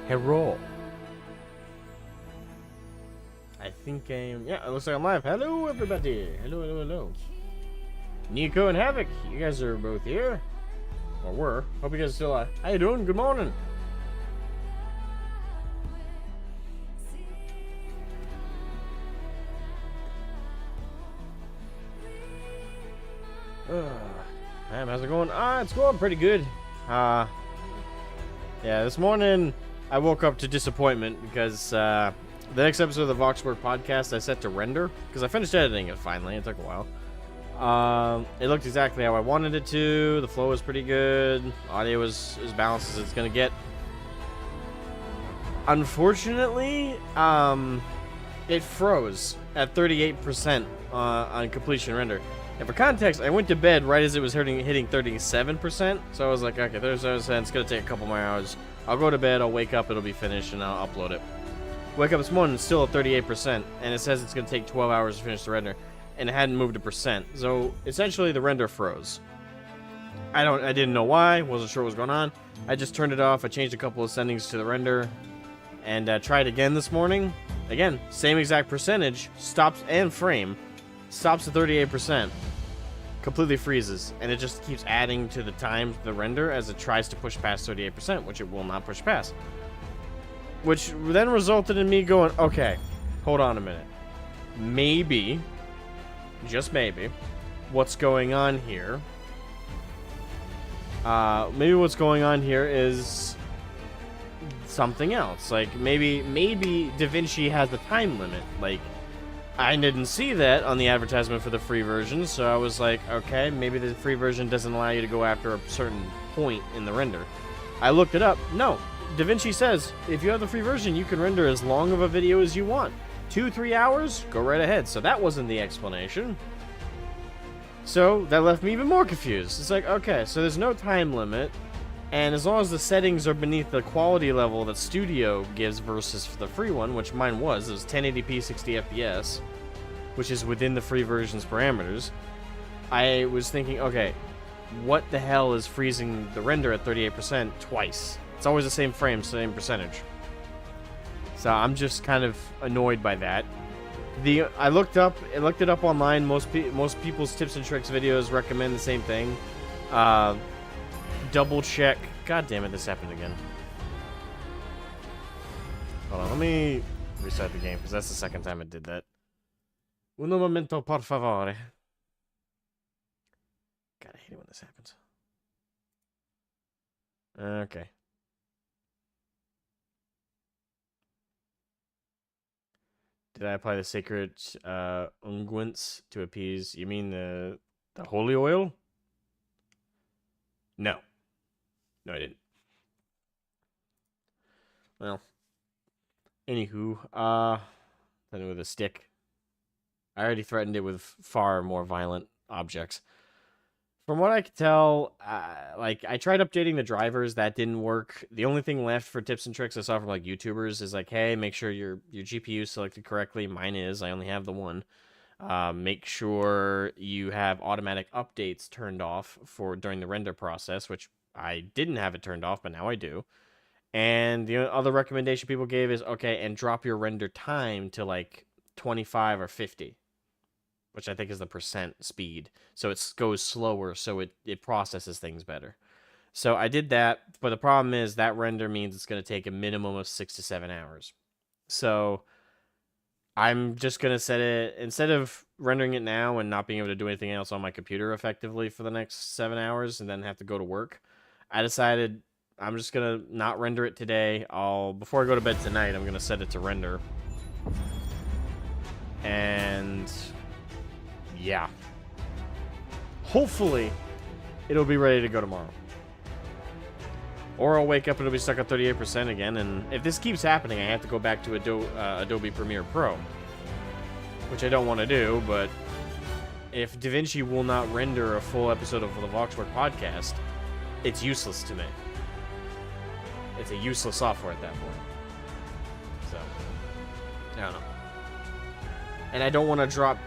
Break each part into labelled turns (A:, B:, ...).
A: Hello. I think I'm... Yeah, it looks like I'm live. Hello, everybody. Hello, hello, hello. Nico and Havoc, you guys are both here. Or were. Hope you guys are still alive. How you doing? Good morning. Man, how's it going? It's going pretty good. Yeah, this morning I woke up to disappointment because the next episode of the Voxwork podcast I set to render because I finished editing it finally. It took a while. It looked exactly how I wanted it to. The flow was pretty good. Audio was as balanced as it's gonna get. Unfortunately, it froze at 38% on completion render. And for context, I went to bed right as it was hitting 37%. So I was like, okay, 37%. It's gonna take a couple more hours. I'll go to bed. I'll wake up. It'll be finished, and I'll upload it. Wake up this morning, it's still at 38%, and it says it's gonna take 12 hours to finish the render, and it hadn't moved a percent. So essentially, the render froze. I didn't know why. Wasn't sure what was going on. I just turned it off. I changed a couple of settings to the render, and tried again this morning. Again, same exact percentage. Stops and frame. Stops at 38%. Completely freezes, and it just keeps adding to the time to the render as it tries to push past 38%, which it will not push past. Which then resulted in me going, okay, hold on a minute. Maybe, just maybe, what's going on here? Maybe what's going on here is something else. Like, maybe DaVinci has a time limit. Like, I didn't see that on the advertisement for the free version, so I was like, okay, maybe the free version doesn't allow you to go after a certain point in the render. I looked it up. No, DaVinci says, if you have the free version, you can render as long of a video as you want. 2-3 hours? Go right ahead. So that wasn't the explanation. So that left me even more confused. It's like, okay, so there's no time limit, and as long as the settings are beneath the quality level that Studio gives versus the free one, which mine was, it was 1080p 60 FPS, which is within the free version's parameters, I was thinking, okay, what the hell is freezing the render at 38% twice? It's always the same frame, same percentage. So I'm just kind of annoyed by that. I looked it up online. Most people's tips and tricks videos recommend the same thing. Double check. God damn it, this happened again. Hold on, let me restart the game because that's the second time it did that. Uno momento, por favore. God, I hate it when this happens. Okay. Did I apply the sacred unguents to appease? You mean the holy oil? No. No, I didn't. Well. Anywho, then with a stick. I already threatened it with far more violent objects. From what I could tell, like, I tried updating the drivers. That didn't work. The only thing left for tips and tricks I saw from, like, YouTubers is, like, hey, make sure your GPU is selected correctly. Mine is. I only have the one. Make sure you have automatic updates turned off during the render process, which I didn't have it turned off, but now I do. And the other recommendation people gave is, okay, and drop your render time to, like, 25 or 50. Which I think is the percent speed. So it goes slower, so it processes things better. So I did that, but the problem is that render means it's going to take a minimum of 6 to 7 hours. So I'm just going to set it, instead of rendering it now and not being able to do anything else on my computer effectively for the next 7 hours and then have to go to work, I decided I'm just going to not render it today. Before I go to bed tonight, I'm going to set it to render. And yeah. Hopefully, it'll be ready to go tomorrow. Or I'll wake up and it'll be stuck at 38% again, and if this keeps happening, I have to go back to Adobe Premiere Pro. Which I don't want to do, but if DaVinci will not render a full episode of the Voxwork podcast, it's useless to me. It's a useless software at that point. So, I don't know. And I don't want to drop...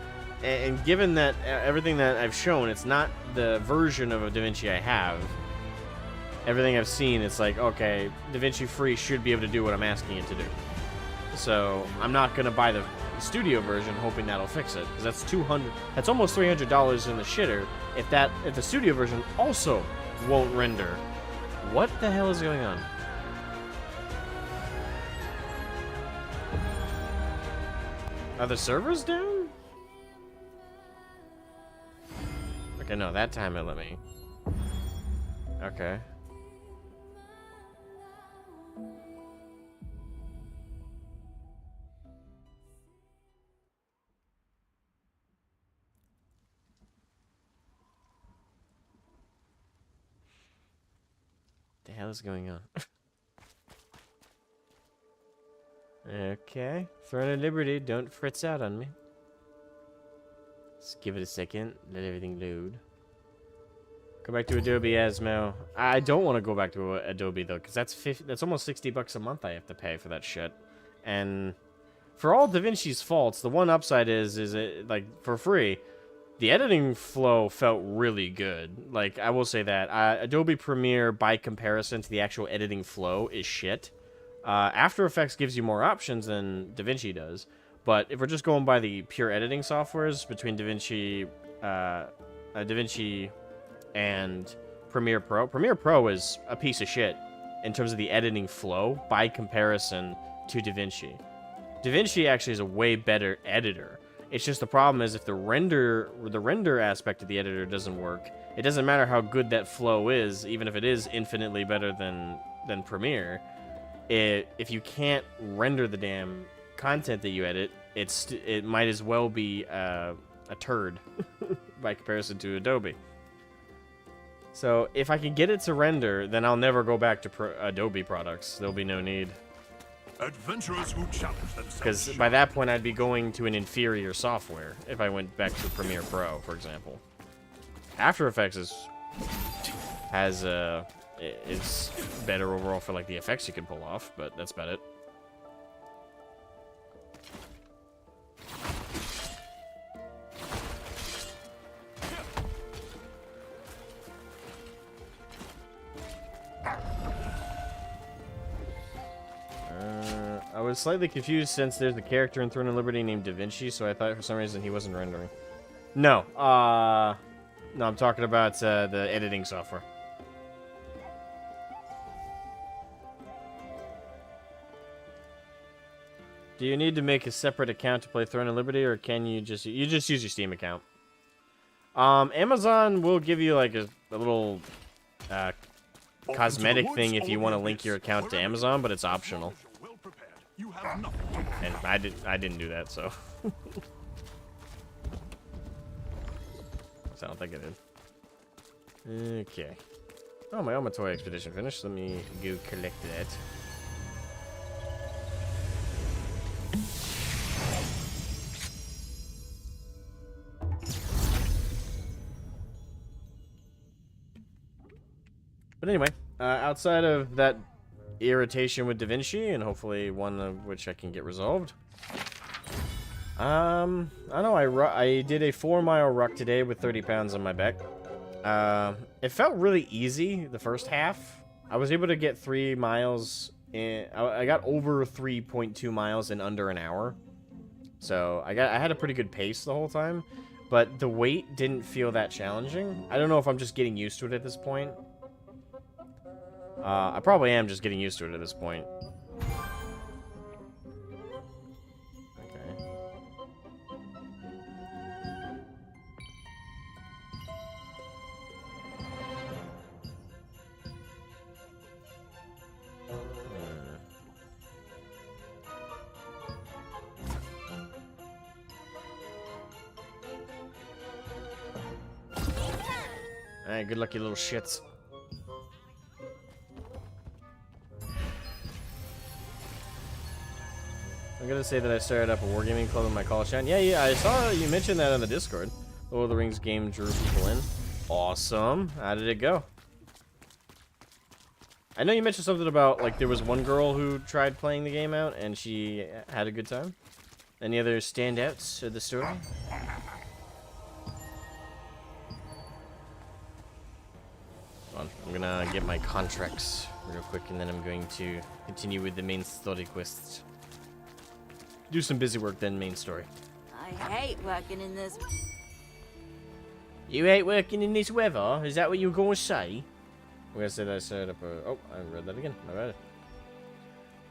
A: And given that everything that I've shown, it's not the version of DaVinci I have, everything I've seen, it's like, okay, DaVinci Free should be able to do what I'm asking it to do. So I'm not gonna buy the studio version, hoping that'll fix it, because that's That's almost $300 in the shitter. If the studio version also won't render, what the hell is going on? Are the servers down? Okay, no, that time it let me. Okay. The hell is going on? Okay. Throne of Liberty, don't fritz out on me. Just give it a second. Let everything load. Go back to Adobe Asmo. I don't want to go back to Adobe though, because that's almost $60 a month I have to pay for that shit. And for all DaVinci's faults, the one upside is it, like, for free, the editing flow felt really good. Like, I will say that. Adobe Premiere, by comparison to the actual editing flow, is shit. After Effects gives you more options than DaVinci does. But if we're just going by the pure editing softwares between DaVinci and Premiere Pro is a piece of shit in terms of the editing flow by comparison to DaVinci. DaVinci actually is a way better editor. It's just the problem is if the render aspect of the editor doesn't work, it doesn't matter how good that flow is, even if it is infinitely better than Premiere. If you can't render the damn content that you edit, it might as well be a turd by comparison to Adobe. So if I can get it to render, then I'll never go back to Adobe products. There'll be no need.
B: Adventurers who challenge themselves.
A: Because by that point, I'd be going to an inferior software if I went back to Premiere Pro, for example. After Effects is better overall for like the effects you can pull off, but that's about it. I was slightly confused since there's a character in Throne of Liberty named DaVinci, so I thought for some reason he wasn't rendering. No, no, I'm talking about the editing software. Do you need to make a separate account to play Throne of Liberty, or can you just use your Steam account? Amazon will give you like a little cosmetic thing if you want to link your account to Amazon, but it's optional. And I didn't do that, so. So I don't think I did. Okay. Oh, my Omatoy expedition finished. Let me go collect that. But anyway, outside of that irritation with DaVinci, and hopefully one of which I can get resolved. I don't know, I did a 4-mile ruck today with 30 pounds on my back. It felt really easy the first half. I was able to get 3 miles in, I got over 3.2 miles in under an hour. So I had a pretty good pace the whole time, but the weight didn't feel that challenging. I don't know if I'm just getting used to it at this point. I probably am just getting used to it at this point. Okay. Alright, good luck, you little shits. I'm gonna say that I started up a wargaming club in my college town. Yeah, I saw you mentioned that on the Discord. Lord of the Rings game drew people in. Awesome. How did it go? I know you mentioned something about, like, there was one girl who tried playing the game out, and she had a good time. Any other standouts of the story? Hold on. I'm gonna get my contracts real quick, and then I'm going to continue with the main story quests. Do some busy work, then main story.
C: I hate working in this.
A: You hate working in this weather? Is that what you were going to say? I'm going to say that I set up a... Oh, I read that again. I read it.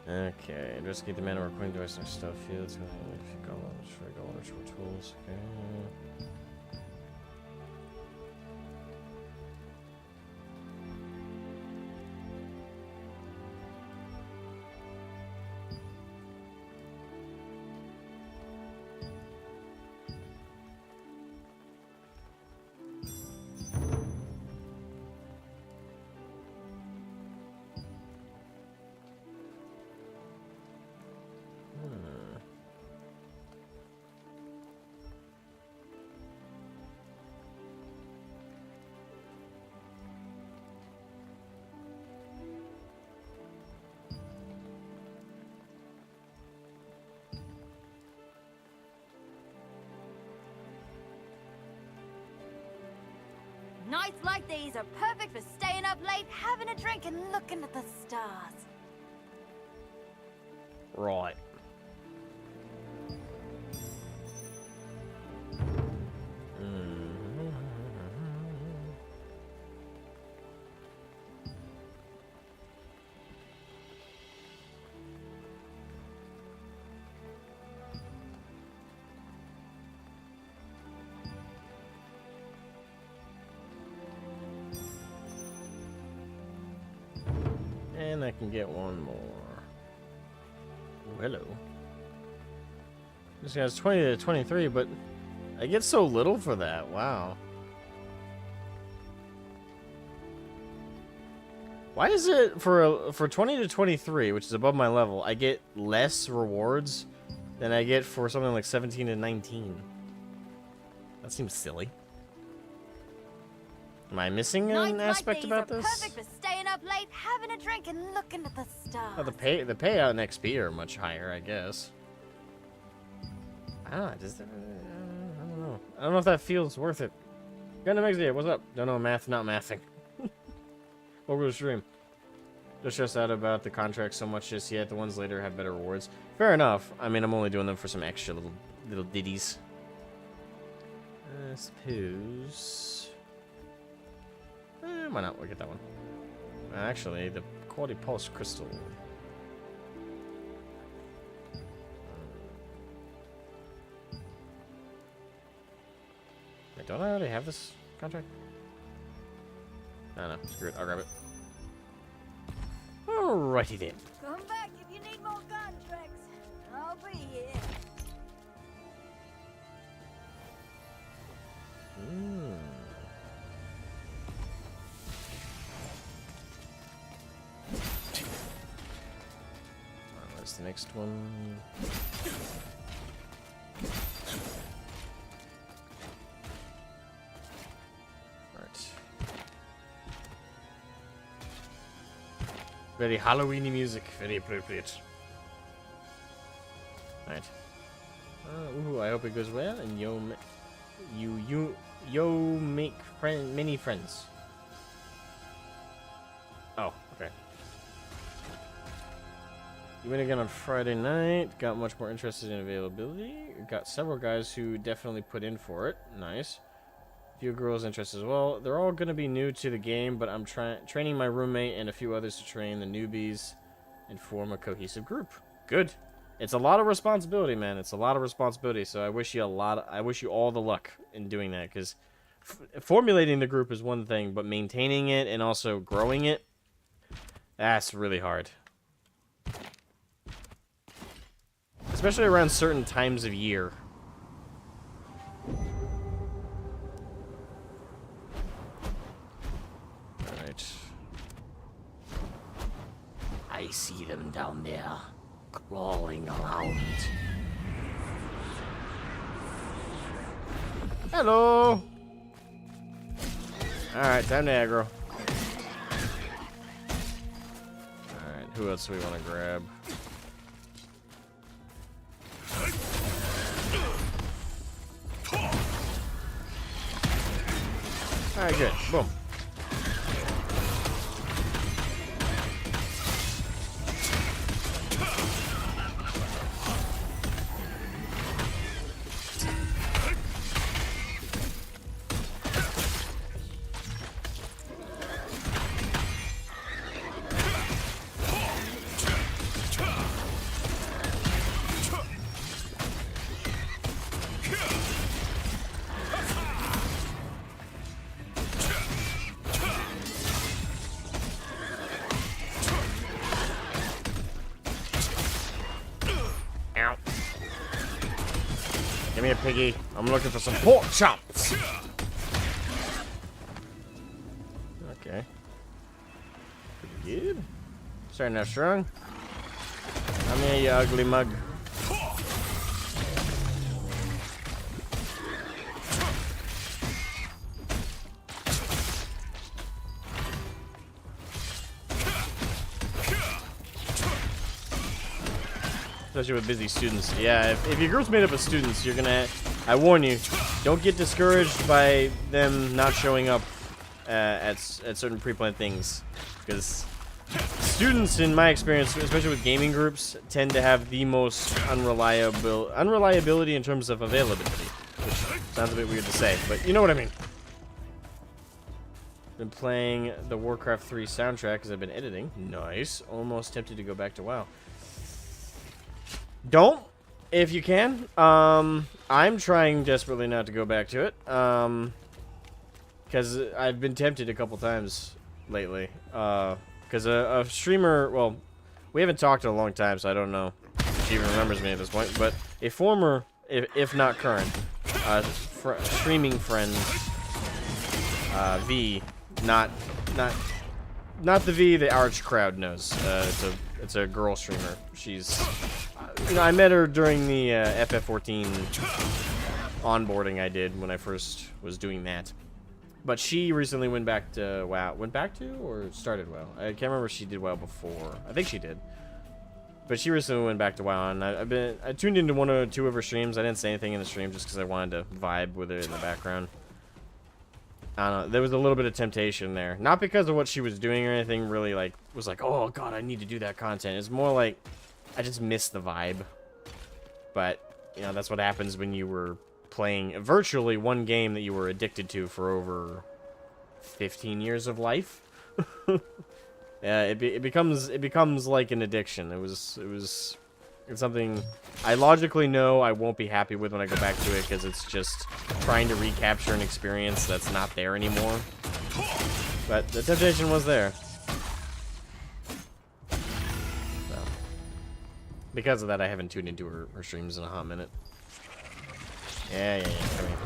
A: Okay, investigate the manner of recording device and stuff fields. Go on tools. Okay.
C: Nights like these are perfect for staying up late, having a drink, and looking at the stars.
A: Right. And I can get one more. Oh, hello. This guy's 20 to 23, but I get so little for that. Wow. Why is it for 20 to 23, which is above my level, I get less rewards than I get for something like 17 to 19? That seems silly. Am I missing an aspect about this?
C: Perfect for staying up late, having a drink, and looking at the stars.
A: Oh, the payout and XP are much higher, I guess. I don't know. I don't know. I don't know if that feels worth it. Gundam XD, what's up? Don't know math, not mathing. Welcome to the stream. Just stressed out about the contract so much just yet. The ones later have better rewards. Fair enough. I mean, I'm only doing them for some extra little ditties. I suppose. Why not? We'll get that one. Actually, the quality pulse crystal. Wait, don't I already have this contract? No, screw it. I'll grab it. Alrighty then.
C: Come back if you need more contracts. I'll be here. Where's the next one? Right. Very Halloweeny music, very appropriate. Right. Ooh, I hope it goes well, and yo make many friends. Oh, okay. You went again on Friday night. Got much more interested in availability. Got several guys who definitely put in for it. Nice. Few girls interested as well. They're all going to be new to the game, but I'm training my roommate and a few others to train the newbies and form a cohesive group. Good. It's a lot of responsibility, man. It's a lot of responsibility. So I wish you all the luck in doing that, because formulating the group is one thing, but maintaining it and also growing it, that's really hard. Especially around certain times of year. Alright. I see them down there, crawling around. Hello! Alright, time to aggro. Alright, who else do we want to grab? Alright, good. Boom.
A: me a piggy. I'm looking for some pork chops. Okay. Pretty good. Starting out strong. Come here, you ugly mug. Especially with busy students. Yeah, if your group's made up of students, you're gonna... I warn you, don't get discouraged by them not showing up at certain pre-planned things. Because students, in my experience, especially with gaming groups, tend to have the most unreliability in terms of availability. Which sounds a bit weird to say, but you know what I mean. Been playing the Warcraft 3 soundtrack because I've been editing. Nice. Almost tempted to go back to WoW. Don't, if you can. I'm trying desperately not to go back to it. Because I've been tempted a couple times lately. Because a streamer, well, we haven't talked in a long time, so I don't know if she even remembers me at this point. But a former, if not current, streaming friend, V, not the V the Arch crowd knows. It's a girl streamer. She's, you know, I met her during the FF14 onboarding I did when I first was doing that. But she recently went back to WoW. Went back to or started WoW? I can't remember if she did WoW before. I think she did. But she recently went back to WoW, and I tuned into one or two of her streams. I didn't say anything in the stream just because I wanted to vibe with her in the background. I don't know. There was a little bit of temptation there. Not because of what she was doing or anything really, like, was like, oh, God, I need to do that content. It's more like, I just missed the vibe. But, you know, that's what happens when you were playing virtually one game that you were addicted to for over 15 years of life. It becomes like an addiction. It's something I logically know I won't be happy with when I go back to it, because it's just trying to recapture an experience that's not there anymore. But the temptation was there. So, because of that, I haven't tuned into her streams in a hot minute. Yeah, come here.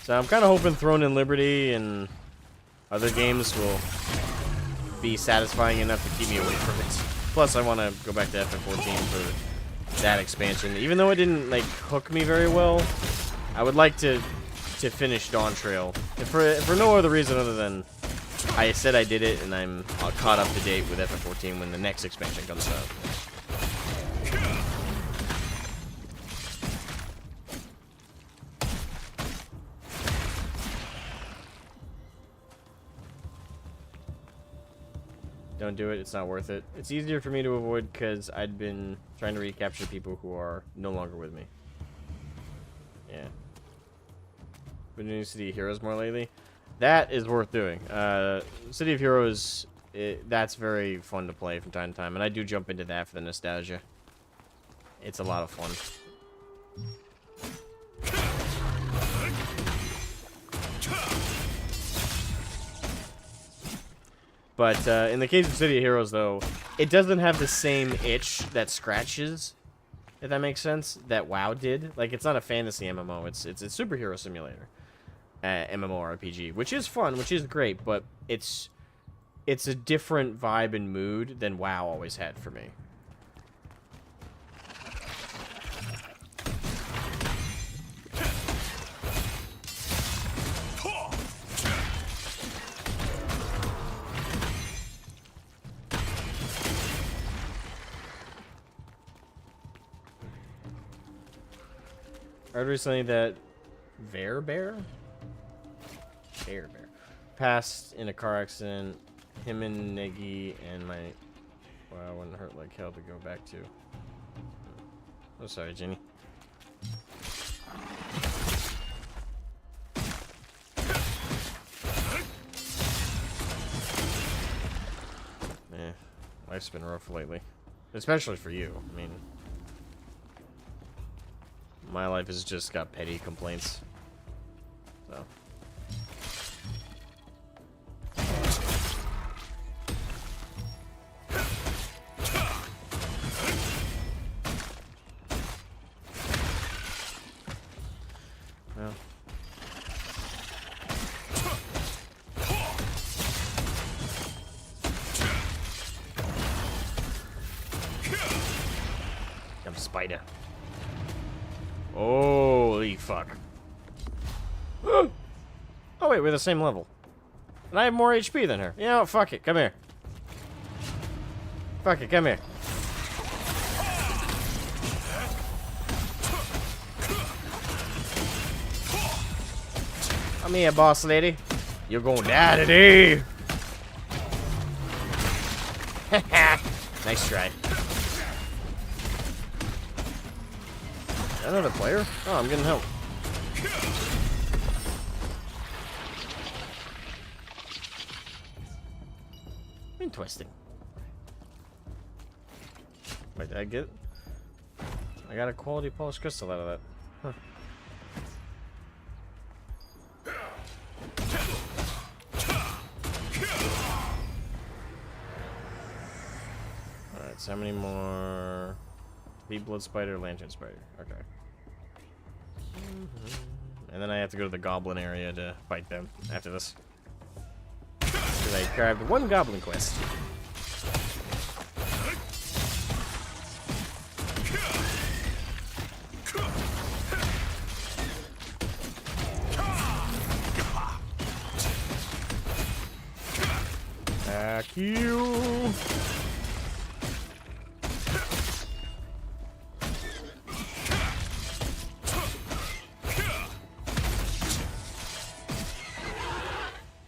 A: So I'm kind of hoping Throne and Liberty and other games will be satisfying enough to keep me away from it. Plus, I want to go back to FF14 for that expansion. Even though it didn't, like, hook me very well, I would like to finish Dawn Trail. And for no other reason other than I said I did it, and I'm caught up to date with FF14 when the next expansion comes out. Don't do it, it's not worth it. It's easier for me to avoid because I'd been trying to recapture people who are no longer with me. Yeah. Been doing City of Heroes more lately. That is worth doing. City of Heroes, that's very fun to play from time to time, and I do jump into that for the nostalgia. It's a lot of fun. But in the case of City of Heroes, though, it doesn't have the same itch that scratches, if that makes sense, that WoW did. Like, it's not a fantasy MMO. It's a superhero simulator, MMORPG, which is fun, which is great, but it's a different vibe and mood than WoW always had for me. I heard recently that Bear passed in a car accident. Him and Negi and my... Well, I wouldn't hurt like hell to go back to. Oh, sorry, Jenny. Life's been rough lately. Especially for you. I mean... My life has just got petty complaints. So. spider. Holy fuck. Oh, wait, we're the same level. And I have more HP than her. You know, fuck it. Come here. Fuck it, come here. Come here, boss lady. You're gonna die today. Nice try. Another player? Oh, I'm getting help. Interesting. Wait, did I get... I got a quality polished crystal out of that. Huh. Alright, so how many more... Bee blood spider, lantern spider. Okay. And then I have to go to the goblin area to fight them after this. Because I grabbed one goblin quest. Attack you!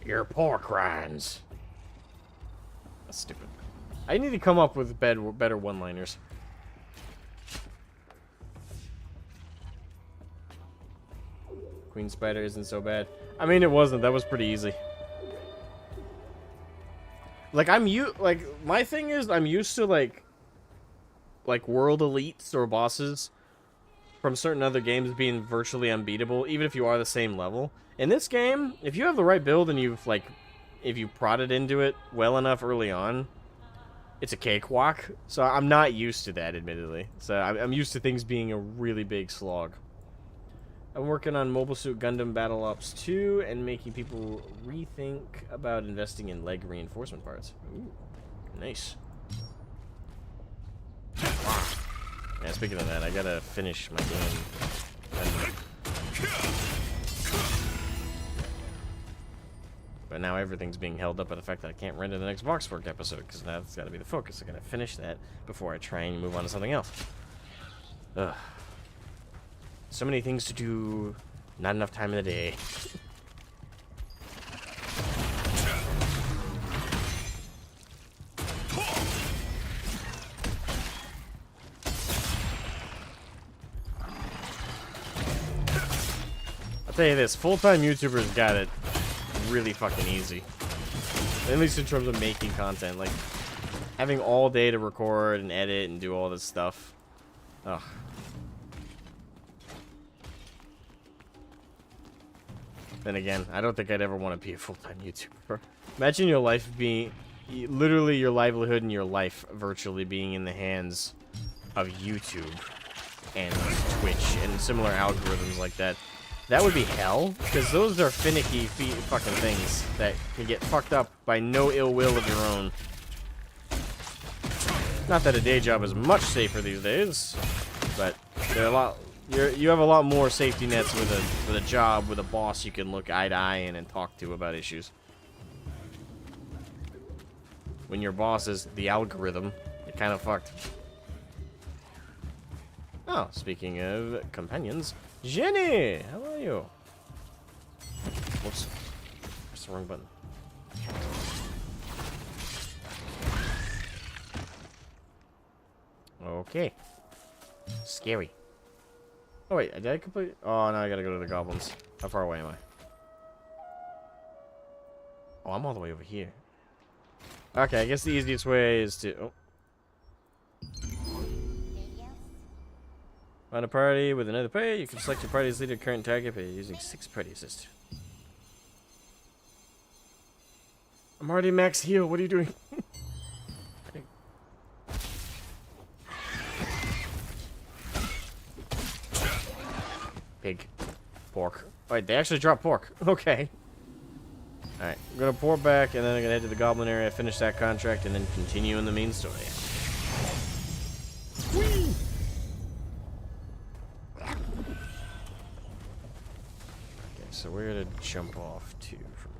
A: Your pork rinds. That's stupid. I need to come up with better one-liners. Queen spider isn't so bad. I mean, it wasn't. That was pretty easy. Like my thing is I'm used to like world elites or bosses from certain other games being virtually unbeatable, even if you are the same level. In this game, if you have the right build and if you prodded into it well enough early on, it's a cakewalk. So I'm not used to that, admittedly. So I'm used to things being a really big slog. I'm working on Mobile Suit Gundam Battle Ops 2 and making people rethink about investing in leg reinforcement parts. Ooh, nice. Yeah, speaking of that, I gotta finish my game. But now everything's being held up by the fact that I can't render the next Voxwork episode, because that's gotta be the focus. I gotta finish that before I try and move on to something else. Ugh. So many things to do, not enough time in the day. I'll tell you this, full-time YouTubers got it really fucking easy. At least in terms of making content. Like, having all day to record and edit and do all this stuff. Ugh. Then again, I don't think I'd ever want to be a full-time YouTuber. Imagine your life being... literally your livelihood and your life virtually being in the hands of YouTube and Twitch and similar algorithms like that. That would be hell, because those are finicky fucking things that can get fucked up by no ill will of your own. Not that a day job is much safer these days, but they're a lot... You have a lot more safety nets with a job, with a boss you can look eye to eye in and talk to about issues. When your boss is the algorithm, you're kind of fucked. Oh, speaking of companions, Jenny, how are you? Whoops, pressed the wrong button. Okay, scary. Oh wait, did I complete? Oh, now I gotta go to the goblins. How far away am I? Oh, I'm all the way over here. Okay, I guess the easiest way is to... Oh. Find a party with another player. You can select your party's leader current target by using 6 party assist. I'm already max heal. What are you doing? Pig. Pork. Wait, they actually dropped pork. Okay. Alright, I'm gonna pour back, and then I'm gonna head to the goblin area, finish that contract, and then continue in the main story. Whee!
C: jump off to from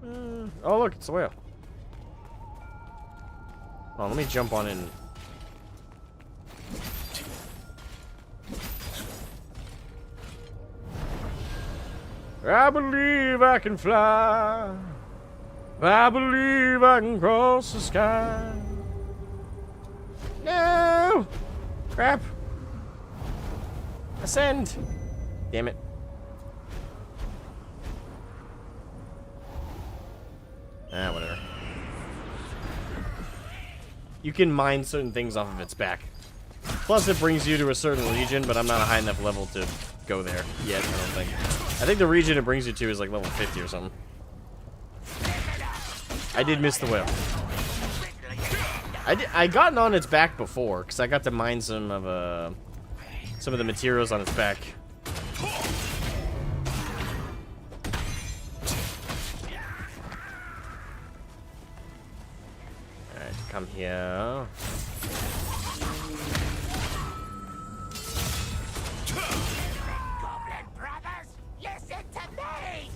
C: here? Oh, look, it's a whale. Oh, let me jump on in. I believe I can fly. I believe I can cross the sky. No! Crap! Ascend! Damn it. Ah, whatever. You can mine certain things off of its back. Plus, it brings you to a certain region, but I'm not a high enough level to go there yet, I don't think. I think the region it brings you to is like level 50 or something. I did miss the whale. I gotten on its back before, because I got to mine some of the materials on its back. Alright, come here.
D: Goblin brothers, listen to me!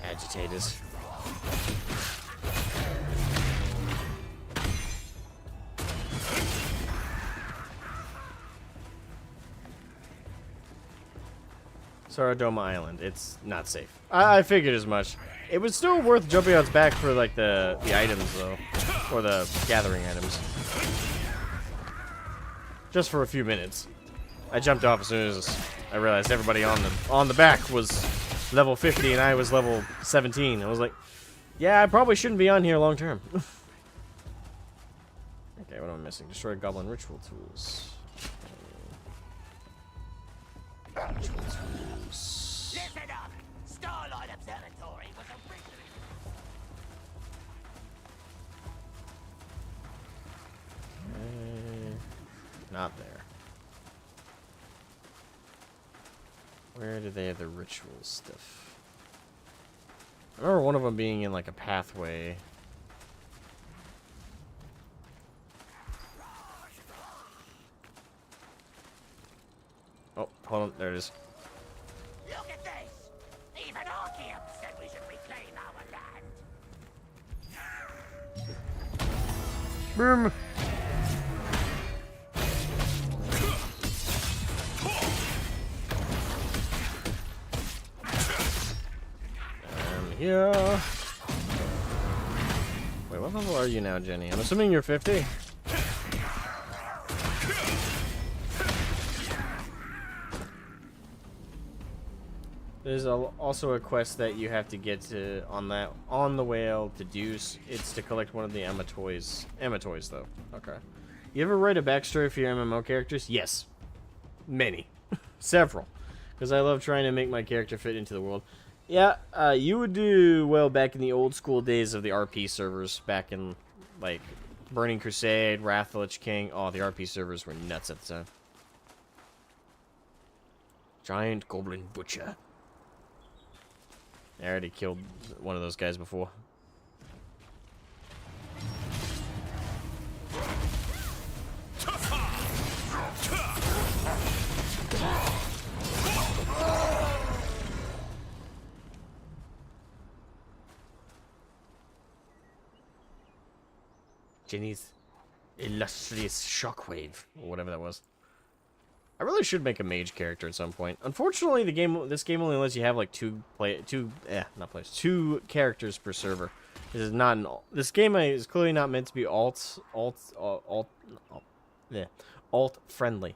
C: Agitators. Saradoma Island. It's not safe. I figured as much. It was still worth jumping on its back for like the items though, or the gathering items. Just for a few minutes. I jumped off as soon as I realized everybody on the back was level 50 and I was level 17. I was like, yeah, I probably shouldn't be on here long term. Okay, what am I missing? Destroy goblin ritual tools. Ritual tools.
D: Listen up! Starlight Observatory was originally...
C: Not there. Where do they have the ritual stuff? I remember one of them being in like a pathway. Oh, hold on, there it is.
D: Look at this! Even Archeum said we should reclaim our land!
C: Boom! Yeah. Wait, what level are you now, Jenny? I'm assuming you're 50? There's also a quest that you have to get to on the whale to do. It's to collect one of the Emma-toys. Emma-toys, though. Okay. You ever write a backstory for your MMO characters? Yes. Many. Several. Because I love trying to make my character fit into the world. Yeah, you would do well back in the old school days of the RP servers. Back in, like, Burning Crusade, Wrath of the Lich King. Oh, the RP servers were nuts at the time. Giant Goblin Butcher. I already killed one of those guys before. Jenny's illustrious shockwave, or whatever that was. I really should make a mage character at some point. Unfortunately, this game only lets you have like two characters per server. This game is clearly not meant to be alt friendly.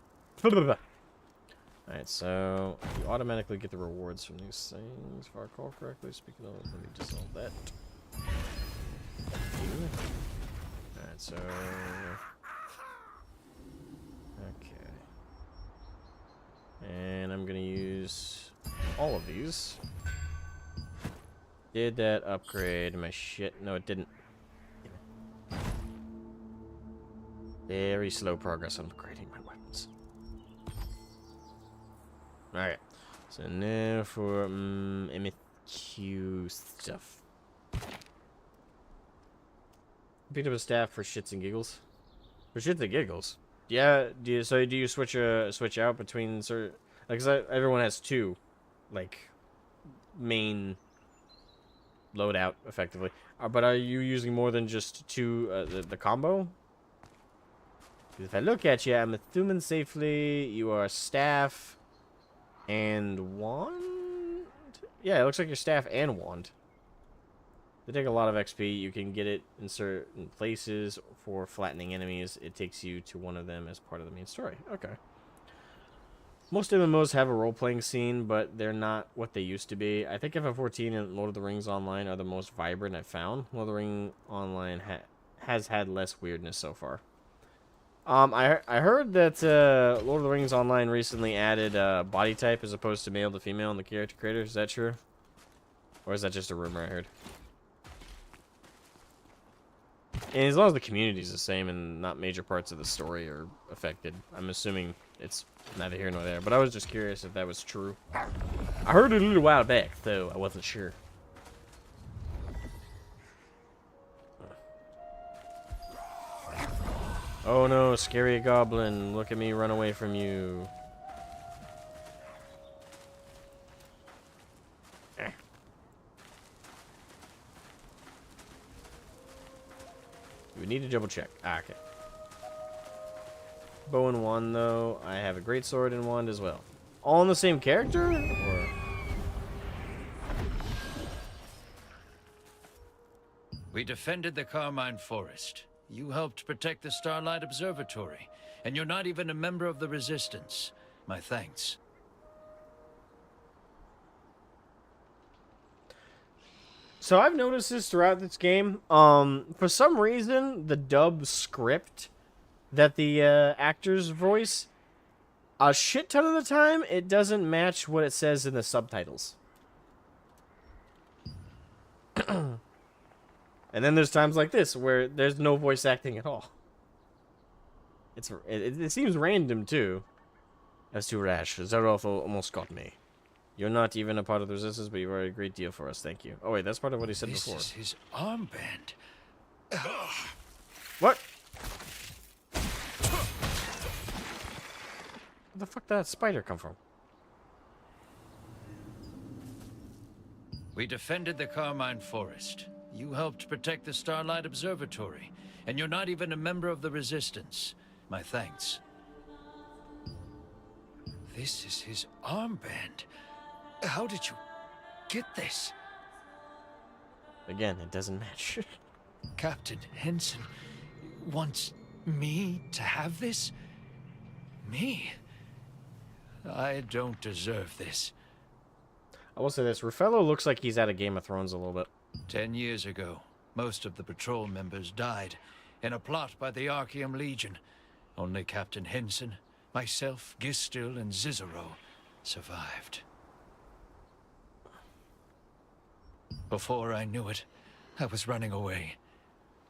C: Alright, so you automatically get the rewards from these things, if I recall correctly. Speaking of, let me dissolve that. Alright, so okay. And I'm gonna use all of these. Did that upgrade my shit? No, it didn't. Very slow progress on upgrading my weapons. Alright. So now for MFQ stuff. Picked up a staff for shits and giggles. For shits and giggles. Yeah. Do you switch out between certain? Like, 'cause everyone has two, like, main loadout effectively. But are you using more than just two? The combo? 'Cause if I look at you, I'm assuming safely you are staff and wand. Yeah, it looks like your staff and wand. They take a lot of XP. You can get it in certain places for flattening enemies. It takes you to one of them as part of the main story. Okay. Most MMOs have a role-playing scene, but they're not what they used to be. I think FF14 and Lord of the Rings Online are the most vibrant I've found. Lord of the Rings Online has had less weirdness so far. I heard that Lord of the Rings Online recently added body type as opposed to male to female in the character creator. Is that true? Or is that just a rumor I heard? And as long as the community is the same and not major parts of the story are affected, I'm assuming it's neither here nor there. But I was just curious if that was true. I heard it a little while back, though I wasn't sure. Oh no, scary goblin. Look at me run away from you. We need to double check. Okay. Bow and wand, though. I have a great sword and wand as well. All in the same character? Or...
E: We defended the Carmine Forest. You helped protect the Starlight Observatory. And you're not even a member of the Resistance. My thanks.
C: So I've noticed this throughout this game. For some reason, the dub script that the actors voice, a shit ton of the time, it doesn't match what it says in the subtitles. And then there's times like this where there's no voice acting at all. It seems random too. That's too rash. Zerolf almost got me. You're not even a part of the Resistance, but you've already a great deal for us. Thank you. Oh wait, that's part of what he said before.
E: This is his armband.
C: What? Where the fuck did that spider come from?
E: We defended the Carmine Forest. You helped protect the Starlight Observatory. And you're not even a member of the Resistance. My thanks. This is his armband. How did you get this?
C: Again, it doesn't match.
E: Captain Henson wants me to have this? Me? I don't deserve this.
C: I will say this. Ruffello looks like he's out of Game of Thrones a little bit.
E: 10 years ago, most of the patrol members died in a plot by the Archeum Legion. Only Captain Henson, myself, Gistil, and Cicero survived. Before I knew it, I was running away.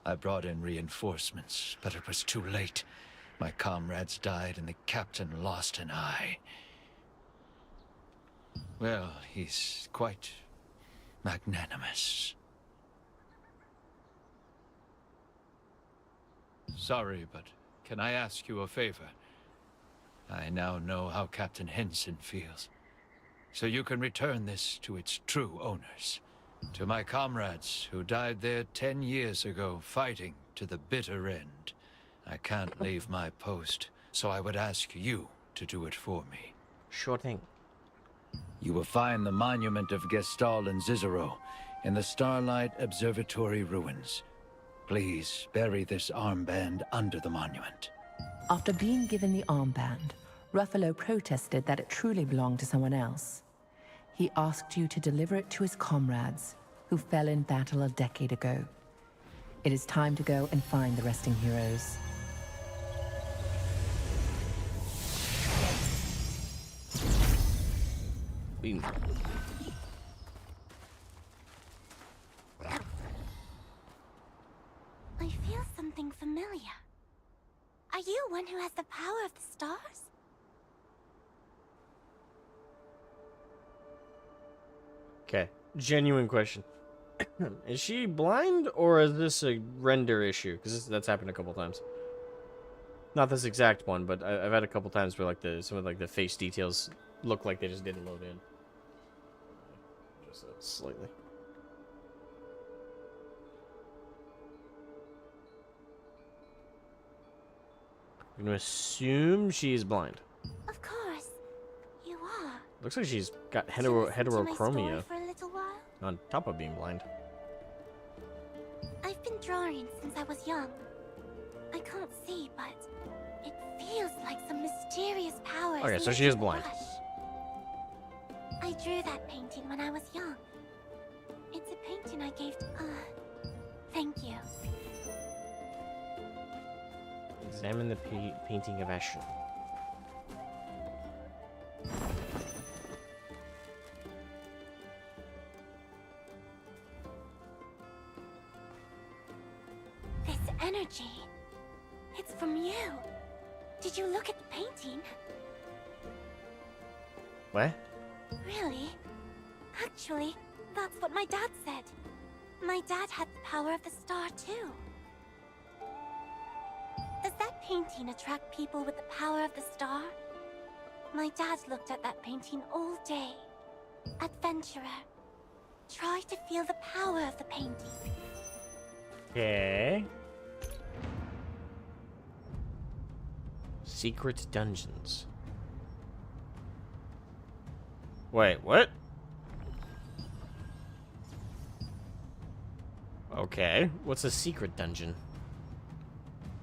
E: I brought in reinforcements, but it was too late. My comrades died and the captain lost an eye. Well, he's quite magnanimous. Sorry, but can I ask you a favor? I now know how Captain Henson feels. So you can return this to its true owners. To my comrades who died there 10 years ago, fighting to the bitter end. I can't leave my post, so I would ask you to do it for me.
C: Sure thing.
E: You will find the monument of Gestal and Cicero in the Starlight Observatory ruins. Please bury this armband under the monument.
F: After being given the armband, Ruffalo protested that it truly belonged to someone else. He asked you to deliver it to his comrades, who fell in battle a decade ago. It is time to go and find the resting heroes.
G: I feel something familiar. Are you one who has the power of the stars?
C: Okay, genuine question. Is she blind, or is this a render issue? Because that's happened a couple times.
A: Not this exact one, but I've had a couple times where like some of like the face details look like they just didn't load in. Just slightly. I'm gonna assume she's blind.
G: Of course. You are.
A: Looks like she's got
G: Did you listen to my story
A: heterochromia
G: for a little while?
A: on top of being blind.
G: I've been drawing since I was young. I can't see, but it feels like some mysterious power.
A: Okay, so
G: seems
A: she is
G: to
A: blind.
G: rush. I drew that painting when I was young. It's a painting I gave. Thank you.
A: Examine the painting of Ashen.
G: This energy. It's from you. Did you look at the painting?
A: What?
G: Really? Actually, that's what my dad said. My dad had the power of the star, too. Does that painting attract people with the power of the star? My dad looked at that painting all day. Adventurer. Try to feel the power of the painting.
A: Okay. Secret dungeons. Wait, what? Okay, what's a secret dungeon?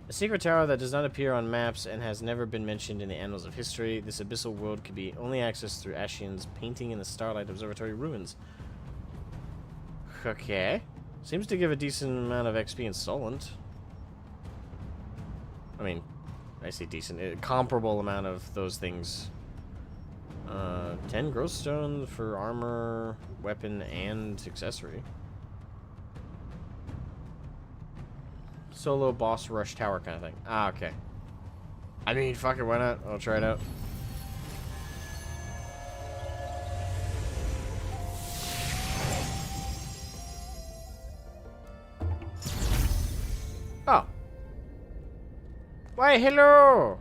A: A secret tower that does not appear on maps and has never been mentioned in the annals of history. This abyssal world could be only accessed through Ashian's painting in the Starlight Observatory ruins. Okay. Seems to give a decent amount of XP in Solent. I mean, I say decent. A comparable amount of those things. 10 growth stone for armor, weapon, and accessory. Solo boss rush tower kind of thing. Ah, okay. I mean, fuck it, why not? I'll try it out. Oh. Why, hello!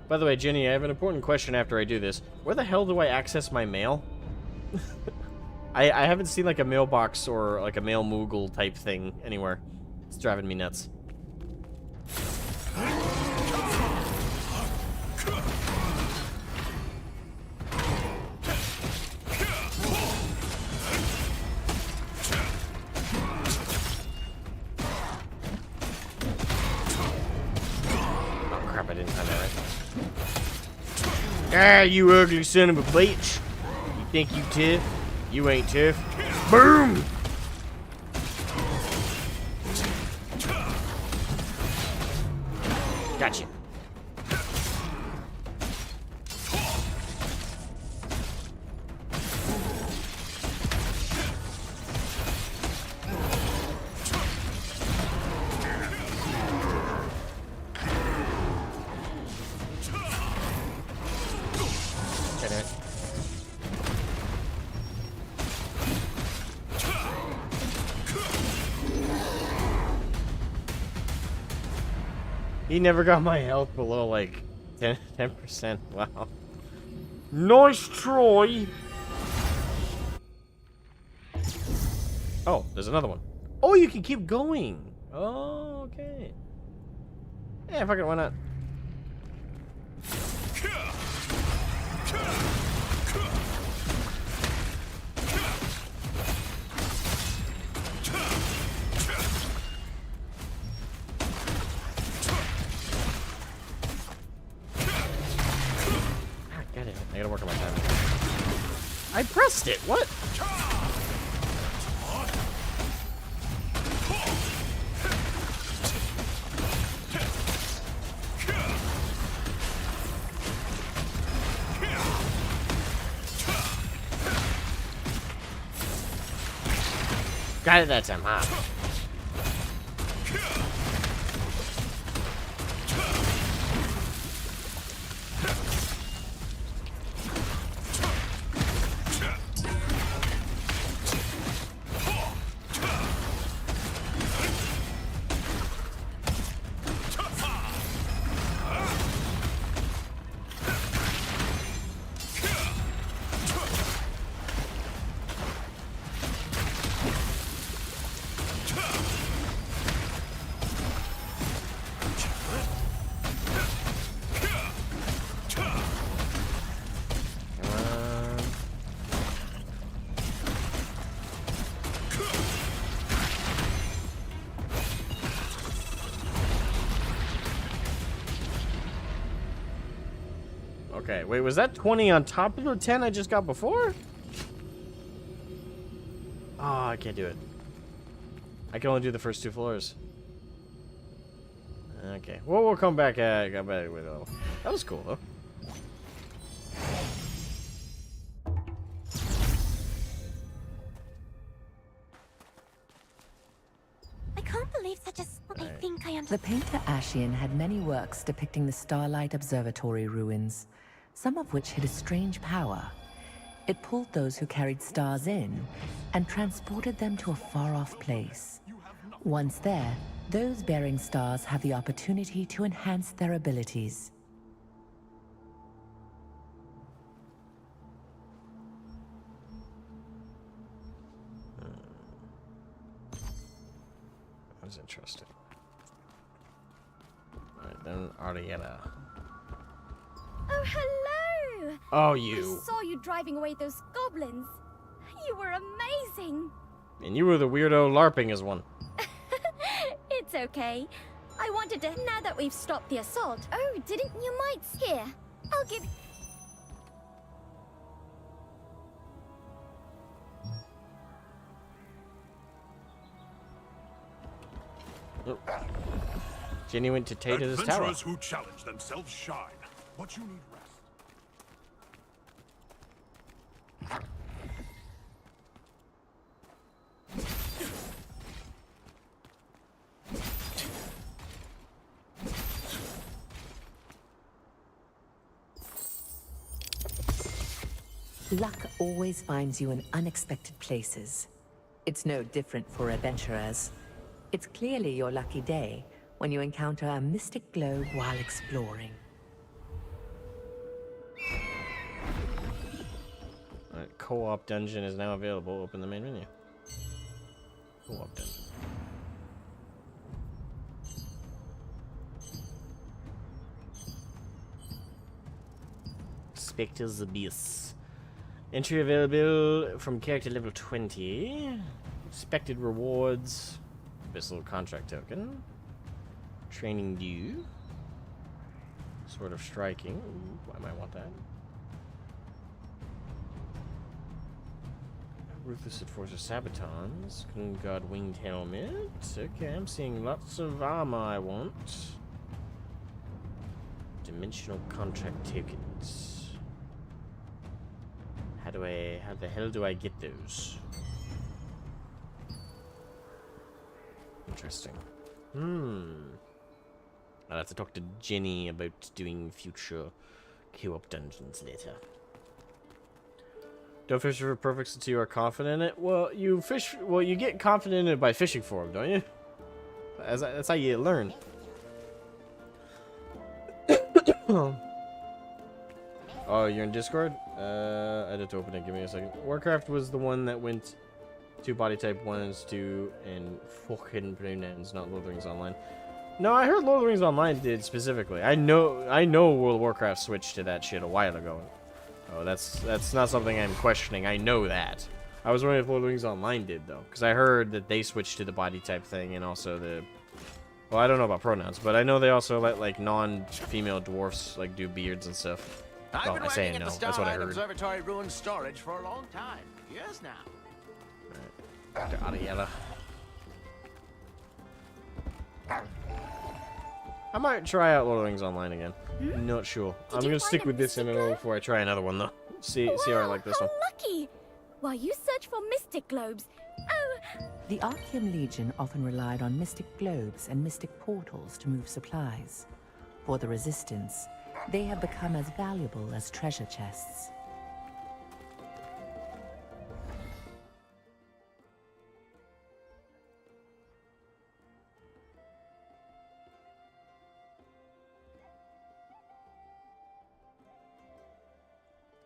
A: By the way, Jenny, I have an important question after I do this. Where the hell do I access my mail? I haven't seen like a mailbox or like a mail Moogle type thing anywhere. It's driving me nuts. Oh crap, I didn't time that right. Ah, you ugly son of a bitch. You think you tough? You ain't tough. Boom! Gotcha. He never got my health below like 10%. Wow. Nice try. Oh, there's another one. Oh, you can keep going. Oh, okay. Yeah, fuck it, why not? I gotta work on my timing. I pressed it. What? Got it that time, huh? Okay, wait, was that 20 on top of the 10 I just got before? Oh, I can't do it. I can only do the first 2 floors. Okay, well, we'll come back with it. That was cool, though.
G: I can't believe such a... I think I
F: The
G: understand.
F: painter Ashian had many works depicting the Starlight Observatory ruins, some of which hid a strange power. It pulled those who carried stars in and transported them to a far-off place. Once there, those bearing stars have the opportunity to enhance their abilities.
A: That was interesting. Alright, then Ariella.
H: Oh, hello!
A: Oh,
H: I
A: you.
H: saw you driving away those goblins. You were amazing.
A: And you were the weirdo LARPing as one.
H: It's okay. I wanted to... Now that we've stopped the assault... Oh, didn't you might... Here, I'll give...
A: Jenny went to Tate's tower.
B: Adventurers who challenge themselves shine. But you need rest.
F: Luck always finds you in unexpected places. It's no different for adventurers. It's clearly your lucky day when you encounter a mystic globe while exploring.
A: Alright, co-op dungeon is now available. Open the main menu. Co-op dungeon. Spectre's Abyss. Entry available from character level 20. Expected rewards. Abyssal contract token. Training due. Sort of striking. Ooh, I might want that. Ruthless Enforcer Sabatons. God Winged Helmet. Okay, I'm seeing lots of armor I want. Dimensional contract tickets. How the hell do I get those? Interesting. I'll have to talk to Jenny about doing future co-op dungeons later. Don't fish for perfects until you are confident in it. Well, you get confident in it by fishing for them, don't you? That's how you learn. Oh, you're in Discord? I'd have to open it. Give me a second. Warcraft was the one that went to body type 1 and 2 and fucking pronouns, not Lord of the Rings Online. No, I heard Lord of the Rings Online did specifically. I know World of Warcraft switched to that shit a while ago. Oh, that's not something I'm questioning. I know that. I was wondering if Lord of the Rings Online did, though. Because I heard that they switched to the body type thing and also the... Well, I don't know about pronouns, but I know they also let, like, non-female dwarfs, like, do beards and stuff.
D: I've
A: Well,
D: been
A: I say
D: working
A: no.
D: at the
A: That's what I
D: Starlight
A: heard.
D: Observatory ruin storage for a long time. Years now.
A: Dr. Ariella. I might try out Lord of the Rings Online again. Not sure. I'm
H: you
A: gonna
H: find
A: stick
H: a
A: with this
H: mystic
A: MMO
H: globe?
A: before I try another one, though. See how I like this
H: how
A: one.
H: lucky! While you search for mystic globes... Oh,
F: The Archeum Legion often relied on mystic globes and mystic portals to move supplies. For the Resistance, they have become as valuable as treasure chests.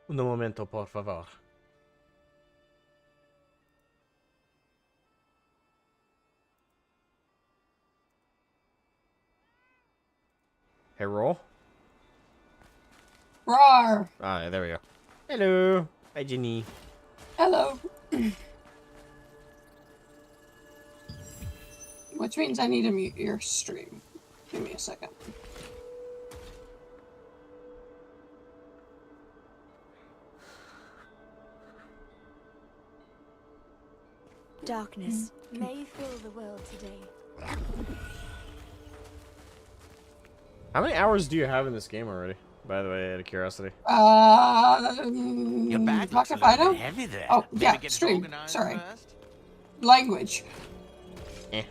A: Un momento, por favor. Hey, roll.
I: Rawr.
A: Ah, there we go. Hello. Hi, Jenny.
I: Hello. Which means I need to mute your stream. Give me a second.
J: Darkness may fill the world today.
A: How many hours do you have in this game already? By the way, out of curiosity.
I: Your
D: bag
I: talk
D: looks a
I: if I
D: little
I: know?
D: bit heavy there.
I: Oh,
D: Maybe
I: yeah,
D: get it
I: stream.
D: organized
I: Sorry.
D: first?
I: Language.
A: Eh.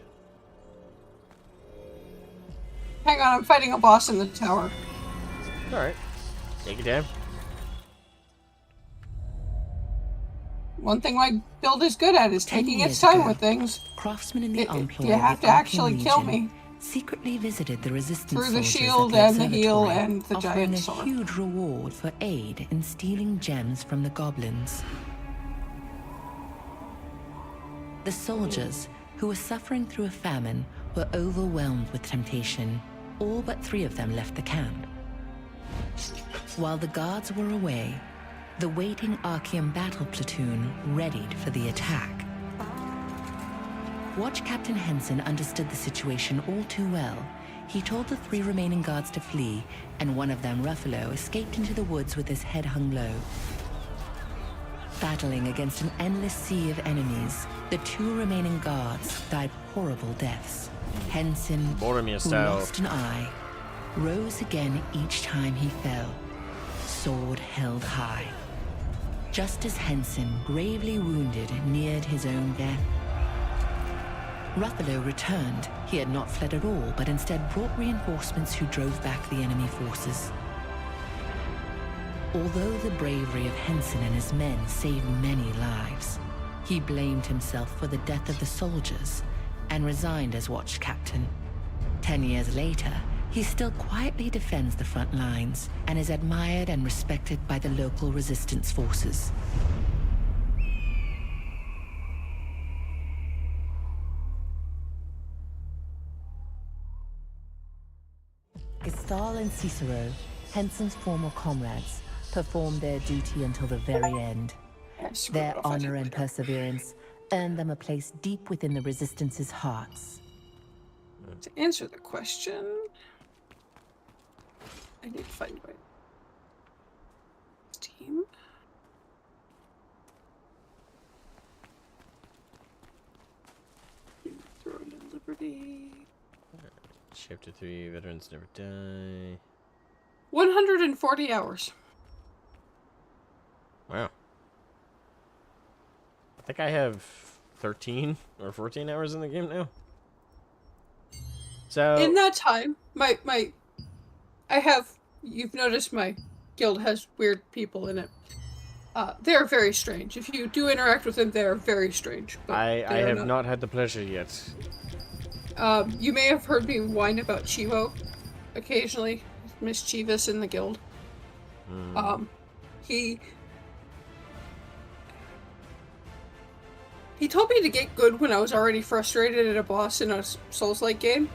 I: Hang on, I'm fighting a boss in the tower.
A: Alright. Take your time.
I: One thing my build is good at is
F: 10
I: taking its
F: years
I: time
F: ago,
I: with things.
F: Craftsmen in the employ
I: You
F: of
I: have
F: the
I: to
F: Archean
I: actually kill
F: Legion
I: me.
F: secretly visited the resistance
I: Through the
F: soldiers
I: shield
F: at
I: and the heel and the
F: offering
I: giant
F: a
I: sword.
F: huge reward for aid in stealing gems from the goblins. The soldiers, who were suffering through a famine, were overwhelmed with temptation. All but 3 of them left the camp. While the guards were away, the waiting Archean battle platoon readied for the attack. Watch Captain Henson understood the situation all too well. He told the 3 remaining guards to flee, and one of them, Ruffalo, escaped into the woods with his head hung low. Battling against an endless sea of enemies, the 2 remaining guards died horrible deaths. Henson,
A: Boromir
F: who
A: style.
F: lost an eye, rose again each time he fell, sword held high. Just as Henson, gravely wounded, neared his own death, Ruffalo returned. He had not fled at all, but instead brought reinforcements who drove back the enemy forces. Although the bravery of Henson and his men saved many lives, he blamed himself for the death of the soldiers and resigned as watch captain. 10 years later, he still quietly defends the front lines and is admired and respected by the local resistance forces. Gestal and Cicero, Henson's former comrades, performed their duty until the very end. Their honor and perseverance earned them a place deep within the Resistance's hearts.
I: To answer the question, I need to find my team. Throne and Liberty.
A: Chapter 3, Veterans Never Die.
I: 140 hours.
A: Wow. I think I have 13 or 14 hours in the game now. So
I: In that time, you've noticed my guild has weird people in it. They're very strange. If you do interact with them, they're very strange. But
A: I
I: they are
A: have not had the pleasure yet.
I: You may have heard me whine about Chivo occasionally. Mischievous in the guild. He told me to get good when I was already frustrated at a boss in a Souls-like game.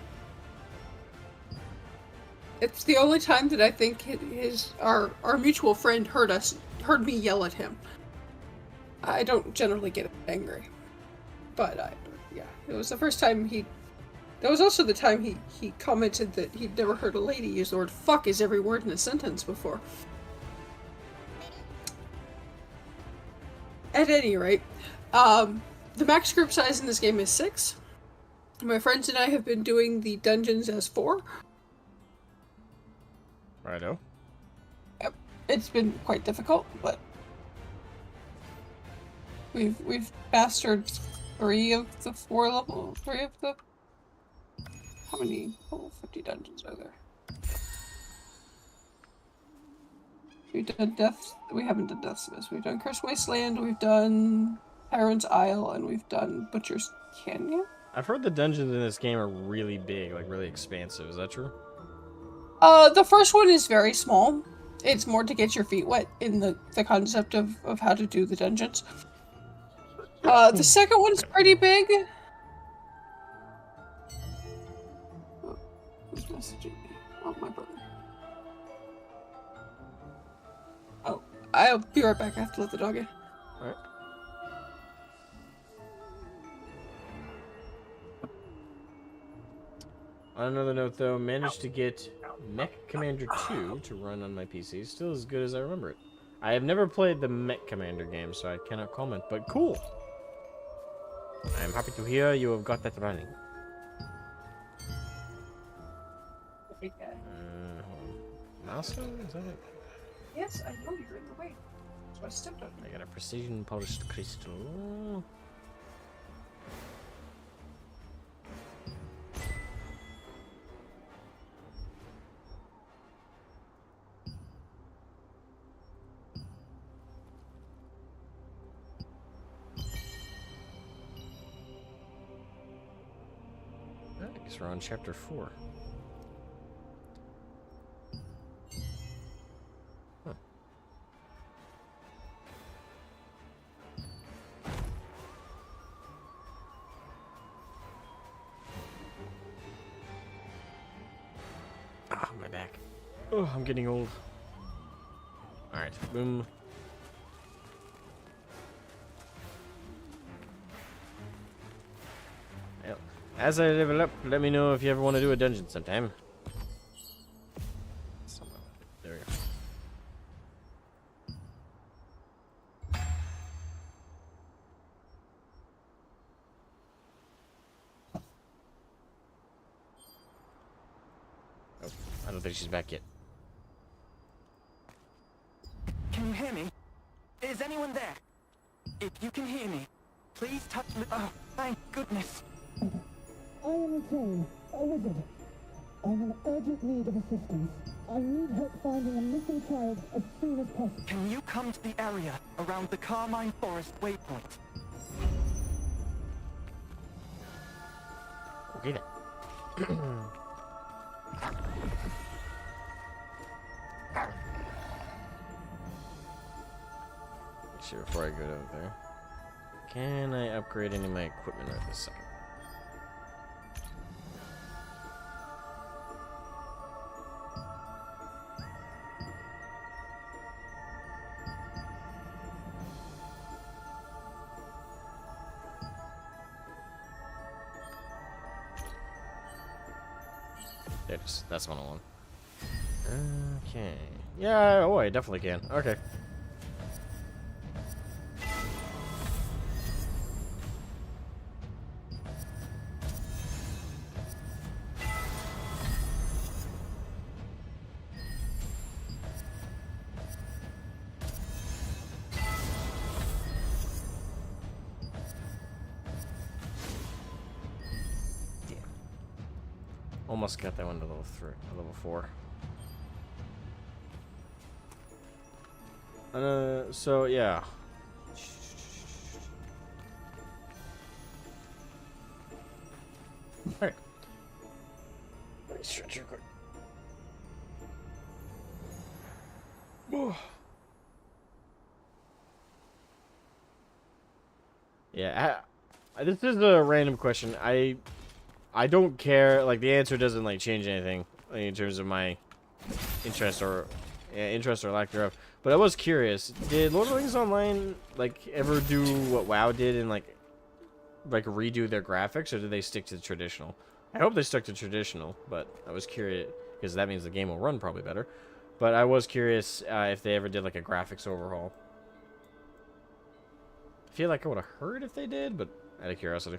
I: It's the only time that I think our mutual friend heard me yell at him. I don't generally get angry, but yeah, it was the first time that was also the time he commented that he'd never heard a lady use the word fuck as every word in a sentence before. At any rate, the max group size in this game is 6. My friends and I have been doing the dungeons as 4.
A: Righto.
I: Yep. It's been quite difficult, but we've mastered 3 of the 4 levels. 3 of the... How many? Oh, 50 dungeons are there? We've done Death... We haven't done Death's Abyss. We've done Cursed Wasteland, we've done Tyrant's Isle, and we've done Butcher's Canyon.
A: I've heard the dungeons in this game are really big, like really expansive. Is that true?
I: The first one is very small. It's more to get your feet wet in the concept of how to do the dungeons. The second one's pretty big. Oh, who's messaging me? Oh, my brother. Oh, I'll be right back. I have to let the dog in.
A: Alright. On another note, though, managed to get Mech Commander 2 to run on my PC. Still as good as I remember it. I have never played the Mech Commander game, so I cannot comment, but cool. I'm happy to hear you have got that running.
I: Okay.
A: Milestone? Is that it?
I: Yes, I know you're in the way. So I stepped on you.
A: I got a precision polished crystal. I guess we're on chapter 4. Huh. Ah, my back. Oh, I'm getting old. Alright, boom. Well, as I level up, let me know if you ever want to do a dungeon sometime. There we go. Oh, I don't think she's back yet.
K: Can you hear me? Is anyone there? If you can hear me, please touch me. Oh, thank goodness.
L: I am Jane, a wizard. I'm in urgent need of assistance. I need help finding a missing child as soon as possible.
K: Can you come to the area around the Carmine Forest waypoint?
A: Okay then. Sure, before I go over there. Can I upgrade any of my equipment right this second? There it is. That's one I want. Okay. Yeah, oh, I definitely can. Okay. Almost got that one to level 3, level 4. So yeah. Alright. Let me stretch real quick. Yeah, this is a random question. I don't care, like, the answer doesn't, like, change anything like, in terms of my interest or lack thereof. But I was curious, did Lord of the Rings Online, like, ever do what WoW did and, like redo their graphics, or did they stick to the traditional? I hope they stuck to traditional, but I was curious, because that means the game will run probably better. But I was curious if they ever did, like, a graphics overhaul. I feel like I would have heard if they did, but out of curiosity.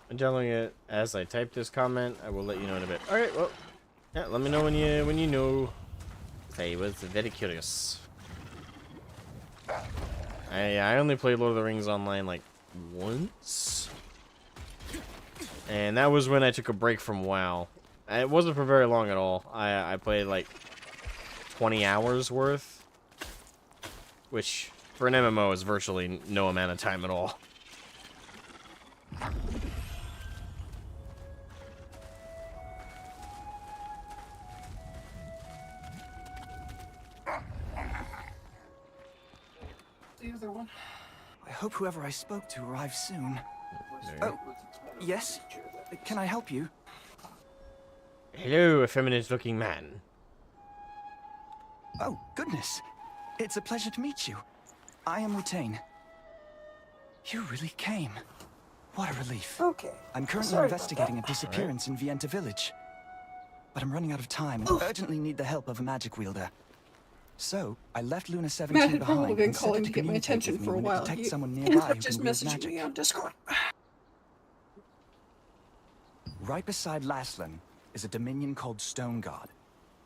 A: I'm downloading it as I type this comment. I will let you know in a bit. All right, well, yeah, let me know when you know. I was very curious. I only played Lord of the Rings Online like once, and that was when I took a break from WoW. And it wasn't for very long at all. I played like 20 hours worth, which for an MMO is virtually no amount of time at all.
I: the other one?
K: I hope whoever I spoke to arrives soon. Oh, yes? Can I help you?
C: Hello, effeminate-looking man.
K: Oh, goodness. It's a pleasure to meet you. I am Rutain. You really came. What a relief.
I: Okay.
K: I'm currently
I: Sorry about
K: investigating a
I: that.
K: disappearance in Vienta village. But I'm running out of time and urgently need the help of a magic wielder. So, I left Luna 17
I: Matt had
K: behind
I: probably been
K: and set
I: calling
K: it
I: to
K: to
I: get my
K: communicate
I: attention
K: with me
I: for a
K: when it
I: while.
K: detects
I: He
K: someone
I: ended
K: nearby
I: up
K: who
I: just
K: can wield
I: messaging
K: magic.
I: me on Discord.
K: Right beside Laslan is a dominion called Stone Guard.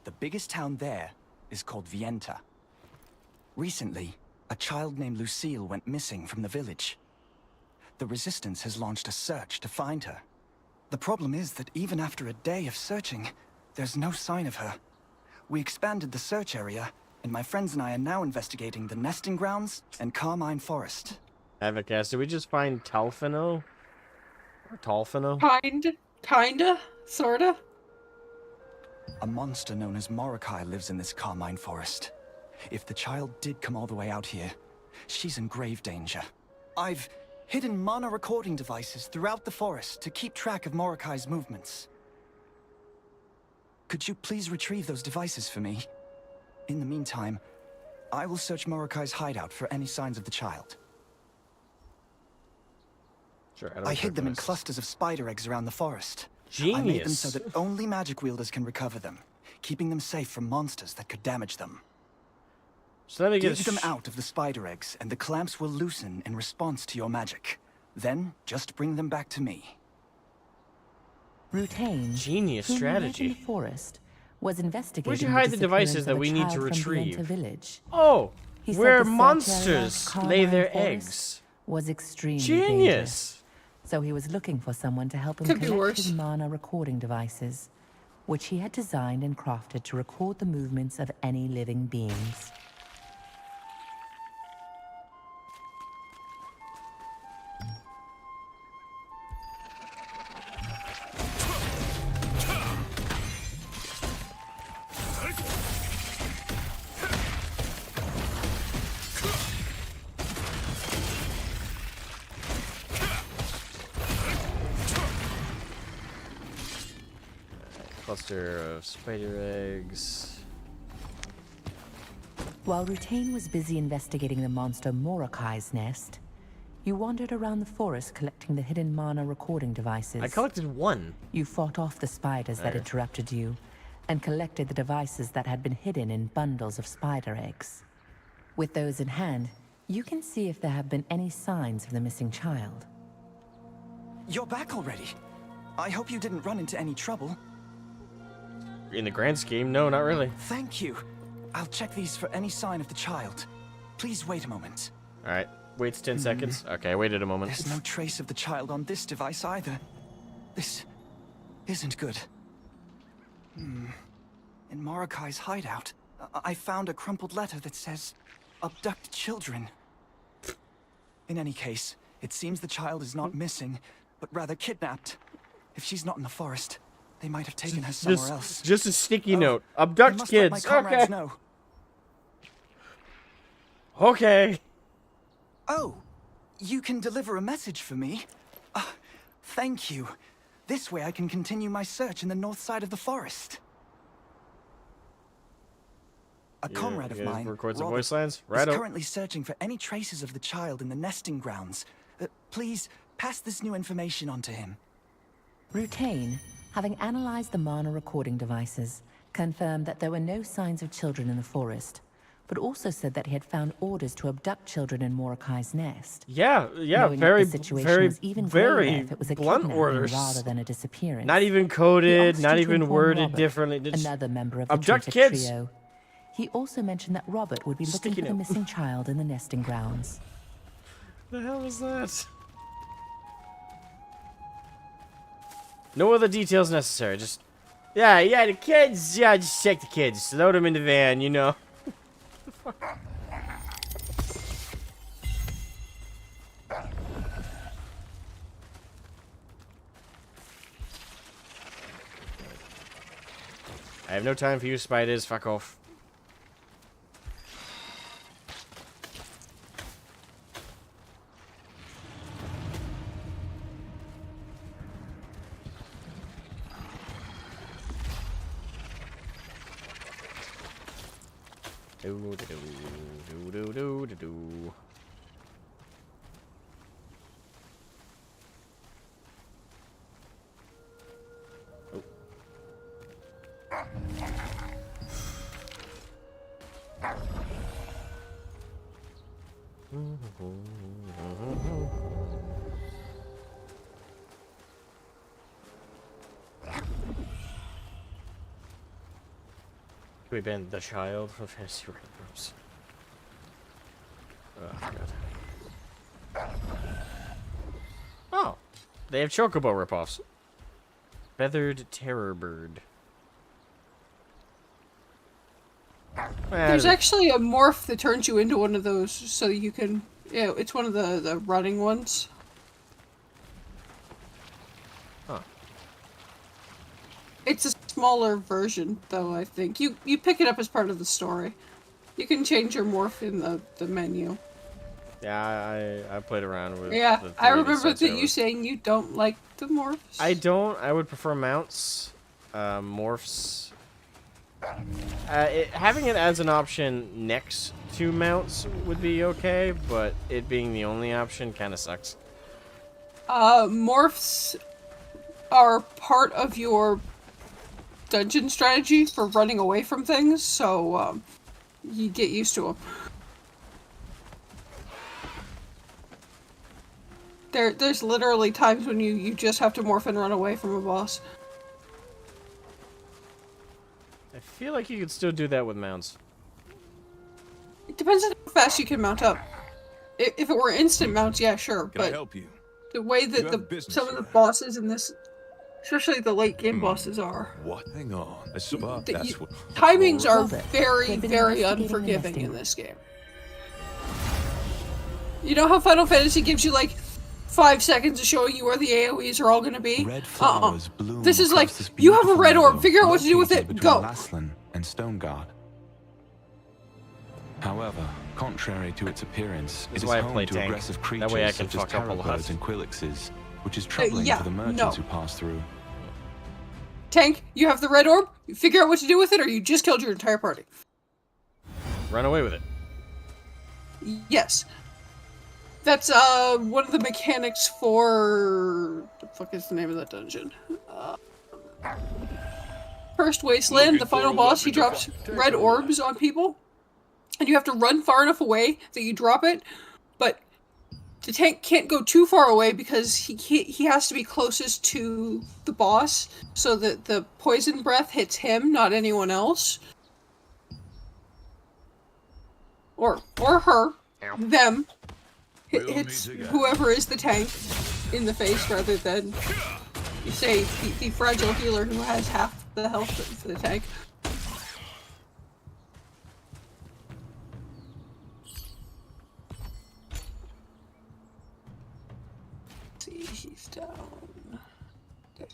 K: The biggest town there is called Vienta. Recently, a child named Lucille went missing from the village. The Resistance has launched a search to find her. The problem is that even after a day of searching, there's no sign of her. We expanded the search area, and my friends and I are now investigating the nesting grounds and Carmine Forest.
C: Avocast, did we just find Talfino? Or Talfino?
I: Kinda? Sorta?
K: A monster known as Morokai lives in this Carmine Forest. If the child did come all the way out here, she's in grave danger. I've hidden mana recording devices throughout the forest to keep track of Morokai's movements. Could you please retrieve those devices for me? In the meantime, I will search Morokai's hideout for any signs of the child.
C: Sure,
K: I hid them in clusters of spider eggs around the forest.
C: Genius.
K: I made them so that only magic wielders can recover them, keeping them safe from monsters that could damage them.
C: So let me get
K: Dig them out of the spider eggs, and the clamps will loosen in response to your magic. Then, just bring them back to me.
F: Rutain,
C: Genius
F: whom you met
C: strategy.
F: in the forest, was investigating
C: Where'd you hide the
F: disappearance
C: devices
F: of
C: that
F: a
C: we need
F: child
C: to
F: from
C: retrieve?
F: Vienta Village.
C: Oh,
F: He said
C: where
F: the search area of
C: monsters lay
F: Carmine
C: their
F: Forest
C: eggs.
F: was extremely
C: Genius.
F: dangerous. So he was looking for someone to help him
I: Could be
F: collect
I: worse.
F: his mana recording devices, which he had designed and crafted to record the movements of any living beings.
C: Cluster of spider eggs.
F: While Rutain was busy investigating the monster Morokai's nest, you wandered around the forest collecting the hidden mana recording devices.
C: I collected one.
F: You fought off the spiders that
C: There.
F: interrupted you, and collected the devices that had been hidden in bundles of spider eggs. With those in hand, you can see if there have been any signs of the missing child.
K: You're back already. I hope you didn't run into any trouble.
C: In the grand scheme, no, not really.
K: Thank you. I'll check these for any sign of the child. Please wait a moment.
C: All right, waits 10 seconds. Okay, I waited a moment.
K: There's no trace of the child on this device either. This isn't good. In Morokai's hideout, I found a crumpled letter that says, "Abduct children." In any case, it seems the child is not missing, but rather kidnapped. If she's not in the forest, they might have taken her somewhere else.
C: Just a sticky
K: Oh,
C: note.
K: I
C: Abduct
K: must let my
C: kids.
K: comrades
C: Okay.
K: know.
C: Okay.
K: Oh, you can deliver a message for me? Thank you. This way I can continue my search in the north side of the forest. A comrade of
C: you guys
K: mine,
C: record some
K: Robert,
C: voice lines?
K: is
C: Righto.
K: currently searching for any traces of the child in the nesting grounds. Please, pass this new information on to him.
F: Rutain, having analyzed the mana recording devices, confirmed that there were no signs of children in the forest, but also said that he had found orders to abduct children in Morokai's nest.
C: Yeah,
F: Knowing
C: very,
F: that the situation
C: very,
F: was even graver
C: very
F: if it was a
C: blunt
F: kidnapping
C: orders.
F: rather than a disappearance.
C: Not even
F: He
C: coded,
F: asked
C: not
F: you to
C: even
F: inform
C: worded
F: Robert,
C: differently. Just
F: another member of the
C: abduct
F: terrific
C: kids.
F: trio. He also mentioned that Robert would be looking
C: Sticky
F: for the
C: note.
F: missing child in the nesting grounds.
C: The hell is that? No other details necessary. Just, yeah, the kids. Yeah, just check the kids. Load them in the van. You know. I have no time for you spiders. Fuck off. Do do do do do do do. Can we ban the child from fantasy rooms? Oh, I forgot. Oh, they have chocobo ripoffs. Feathered terror bird.
I: There's actually a morph that turns you into one of those, so you can. Yeah, it's one of the running ones.
C: Huh.
I: It's a smaller version, though. I think you pick it up as part of the story. You can change your morph in the menu.
C: Yeah, I played around with.
I: Yeah,
C: the
I: I
C: 3D
I: remember
C: sets
I: that
C: I
I: you
C: was-
I: saying you don't like the morphs.
C: I don't. I would prefer mounts. Morphs. Having it as an option next to mounts would be okay, but it being the only option kind of sucks.
I: Morphs are part of your dungeon strategy for running away from things, so you get used to them. There's literally times when you just have to morph and run away from a boss.
C: I feel like you could still do that with mounts.
I: It depends on how fast you can mount up. If it were instant mounts, yeah, sure.
B: Can I
I: But
B: help you?
I: the way
B: You
I: that
B: have business
I: some of the
B: here.
I: bosses in this, especially the late game bosses, are.
B: What? Hang on. That's what.
I: Timings are
F: Hold it.
I: very,
F: They've been
I: very
F: investigating the
I: unforgiving
F: nesting.
I: in this game. You know how Final Fantasy gives you like 5 seconds of showing you where the AoEs are all gonna be?
M: Red flowers bloom
I: This is like,
M: across this
I: you have a
M: beautiful
I: red orb,
M: meadow
I: figure out what to do with
M: located
I: it,
M: between
I: go!
M: Laslan and Stoneguard. However, contrary to its appearance,
C: This
M: it
C: is
M: is
C: why I
M: home
C: play
M: to
C: tank.
M: aggressive
C: That
M: creatures
C: way I can
M: such as
C: fuck up a lot.
M: terrapirds and quillixes, which is troubling
I: yeah,
M: for the merchants
I: no.
M: who pass through.
I: Tank, you have the red orb, you figure out what to do with it, or you just killed your entire party.
C: Run away with it.
I: Yes. That's one of the mechanics for the fuck is the name of that dungeon? First Wasteland, the final boss, he drops red orbs on people, and you have to run far enough away that you drop it, but the tank can't go too far away because he has to be closest to the boss, so that the poison breath hits him, not anyone else. Or her, them. Hits whoever is the tank in the face rather than, you say, the fragile healer who has half the health for the tank. Let's see, he's down. There.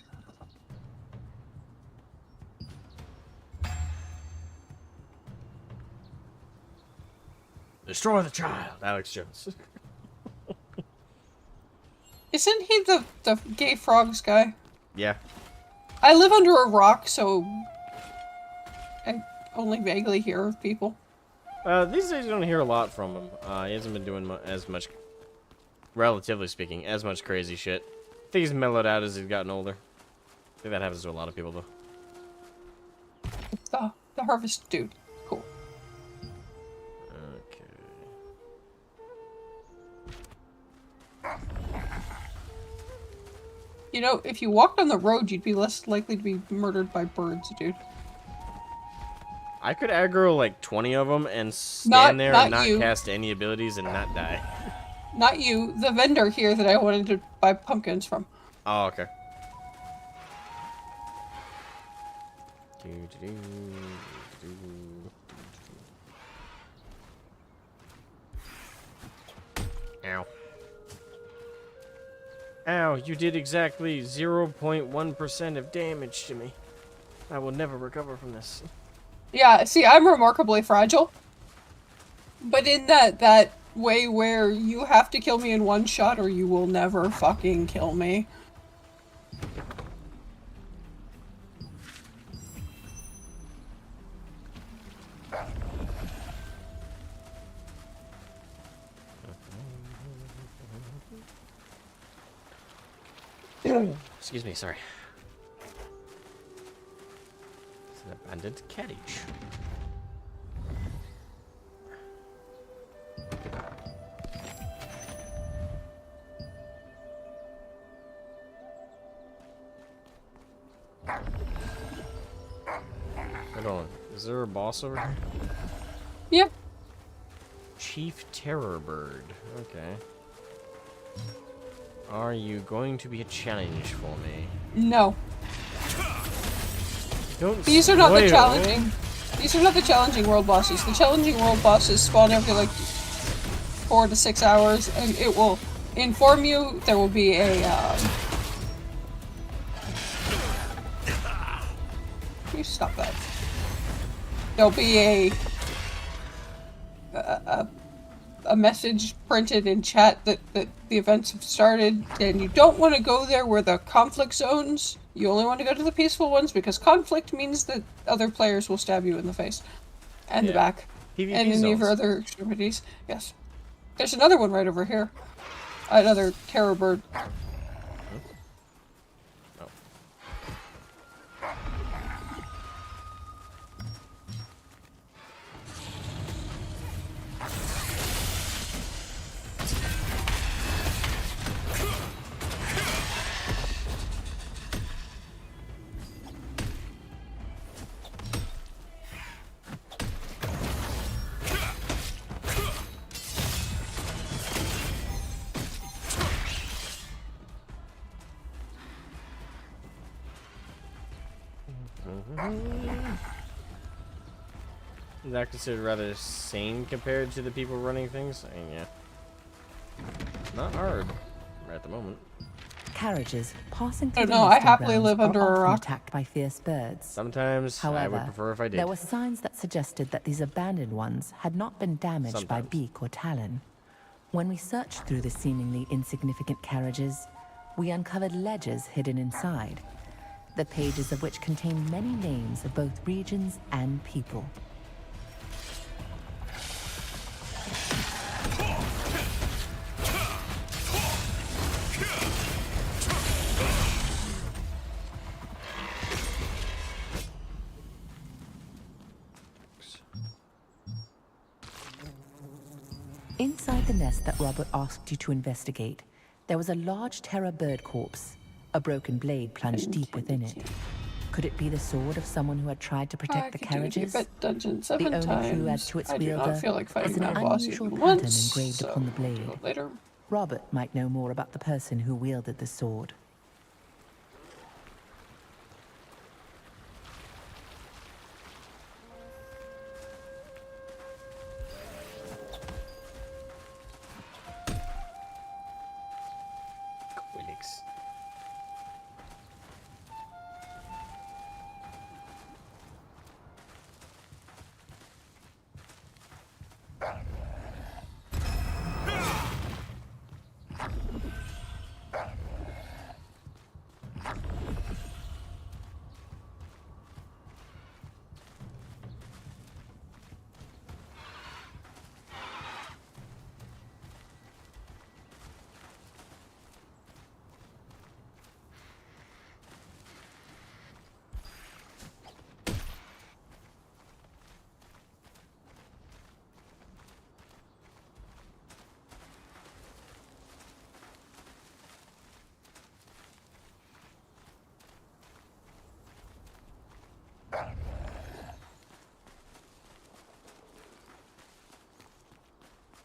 C: Destroy the child, Alex Jones.
I: Isn't he the gay frogs guy?
C: Yeah.
I: I live under a rock, so I only vaguely hear of people.
C: These days you don't hear a lot from him. He hasn't been doing as much, relatively speaking, as much crazy shit. I think he's mellowed out as he's gotten older. I think that happens to a lot of people, though.
I: The harvest dude. Cool.
C: Okay.
I: You know, if you walked on the road, you'd be less likely to be murdered by birds, dude.
C: I could aggro like 20 of them and stand there and not
I: you.
C: cast any abilities and not die.
I: Not you, the vendor here that I wanted to buy pumpkins from.
C: Oh, okay. Ow. Ow, you did exactly 0.1% of damage to me. I will never recover from this.
I: Yeah, see, I'm remarkably fragile. But in that way where you have to kill me in one shot or you will never fucking kill me.
A: Excuse me, sorry. It's an abandoned carriage. Hold on. Is there a boss over here?
I: Yep.
A: Chief Terror Bird. Okay. Are you going to be a challenge for me?
I: No.
A: Don't
I: These are not the
A: spoil.
I: challenging. These are not the challenging world bosses. The challenging world bosses spawn every like 4 to 6 hours, and it will inform you there will be a. Can you stop that? There'll be a message printed in chat that the events have started, and you don't want to go there where the conflict zones. You only want to go to the peaceful ones because conflict means that other players will stab you in the face and the back
A: PvP
I: and in your
A: zones.
I: other extremities. Yes. There's another one right over here. Another terror bird.
A: Oh. Is that considered rather sane compared to the people running things? I mean, yeah. Not hard right at the moment.
F: Carriages passing through
I: I
F: the
I: don't know, I
F: nesting
I: happily
F: grounds
I: live
F: are
I: under a
F: often
I: rock.
F: attacked by fierce birds.
A: Sometimes I would
F: However,
A: prefer if I did.
F: there were signs that suggested that these abandoned ones had not been damaged by
A: Sometimes.
F: beak or talon. When we searched through the seemingly insignificant carriages, we uncovered ledgers hidden inside, the pages of which contained many names of both regions and people. Inside the nest that Robert asked you to investigate, there was a large terror bird corpse. A broken blade plunged deep within it. Could it be the sword of someone who had tried to protect the carriages?
I: Dungeon
F: The
I: 7
F: only clue as
I: times.
F: to its
I: I do
F: wielder
I: not feel like
F: is
I: fighting
F: an
I: that boss
F: unusual
I: even
F: pattern
I: once,
F: engraved
I: so
F: upon the
I: we'll do
F: blade.
I: it later.
F: Robert might know more about the person who wielded the sword.
A: Quillix.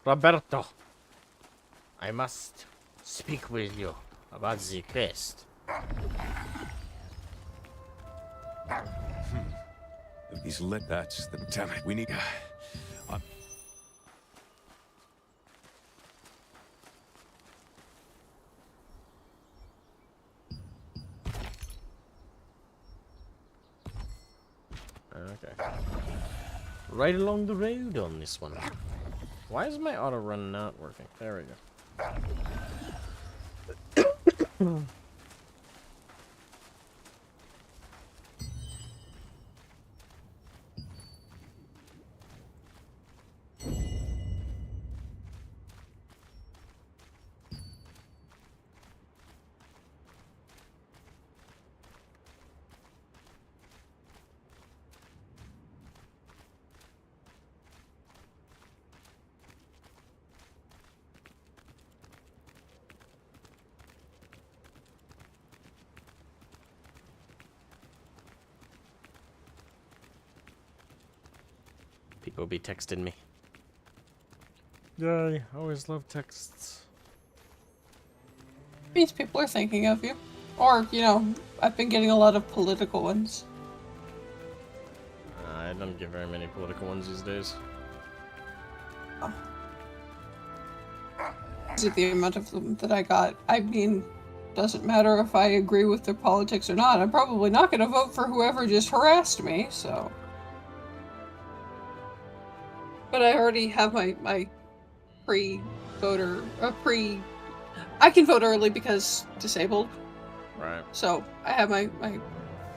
A: Roberto, I must speak with you about the quest.
B: These lit. That's the. Damn it. We need.
A: Okay. Right along the road on this one. Why is my auto run not working? There we go. People be texting me.
C: Yay, I always love texts.
I: Means people are thinking of you. Or, you know, I've been getting a lot of political ones.
C: I don't get very many political ones these days.
I: Is it the amount of them that I got? I mean, doesn't matter if I agree with their politics or not. I'm probably not going to vote for whoever just harassed me, so. But I already have my pre-voter, I can vote early because disabled.
C: Right.
I: So I have my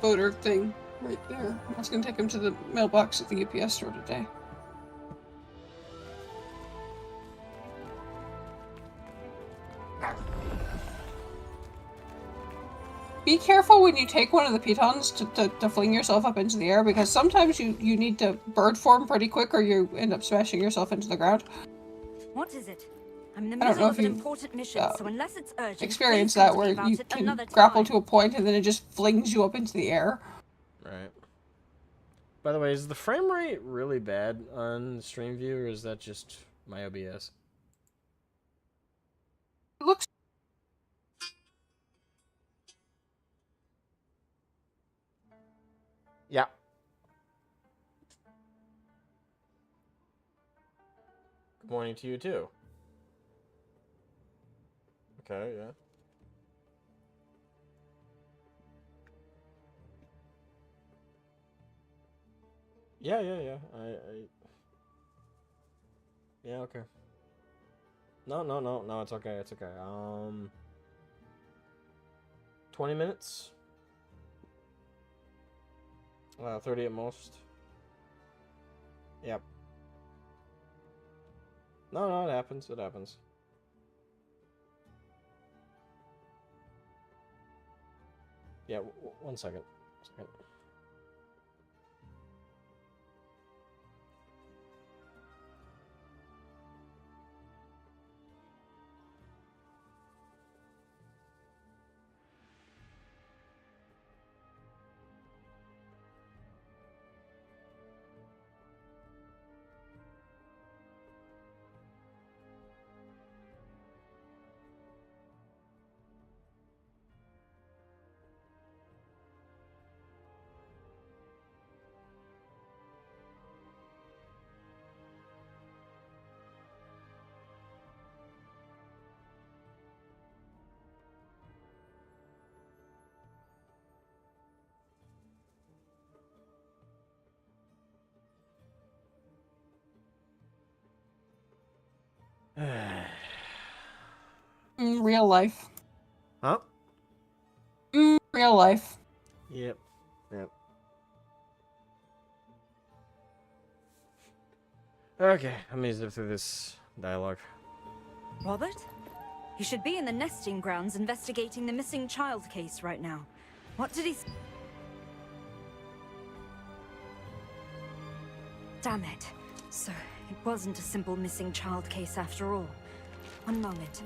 I: voter thing right there. I was going to take him to the mailbox at the UPS store today. Be careful when you take one of the pitons to fling yourself up into the air, because sometimes you need to bird form pretty quick or you end up smashing yourself into the ground.
N: What is it? I'm in the
I: I don't know
N: middle of
I: if
N: an
I: you
N: important mission, so unless it's urgent,
I: experience
N: please come
I: that
N: to
I: where
N: me about
I: you
N: it
I: can
N: another
I: grapple
N: time.
I: to a point and then it just flings you up into the air.
C: Right. By the way, is the frame rate really bad on stream view, or is that just my OBS?
I: It looks.
C: Yeah. Good morning to you too. Okay, yeah. Yeah. Yeah, okay. No, it's okay, it's okay. 20 minutes? 30 at most. Yep. No, it happens, it happens. Yeah, 1 second.
I: Real life.
C: Huh?
I: Real life.
C: Yep. Okay, let me zip through this dialogue.
N: Robert? You should be in the nesting grounds investigating the missing child case right now. What did he... Damn it. So, it wasn't a simple missing child case after all. One moment.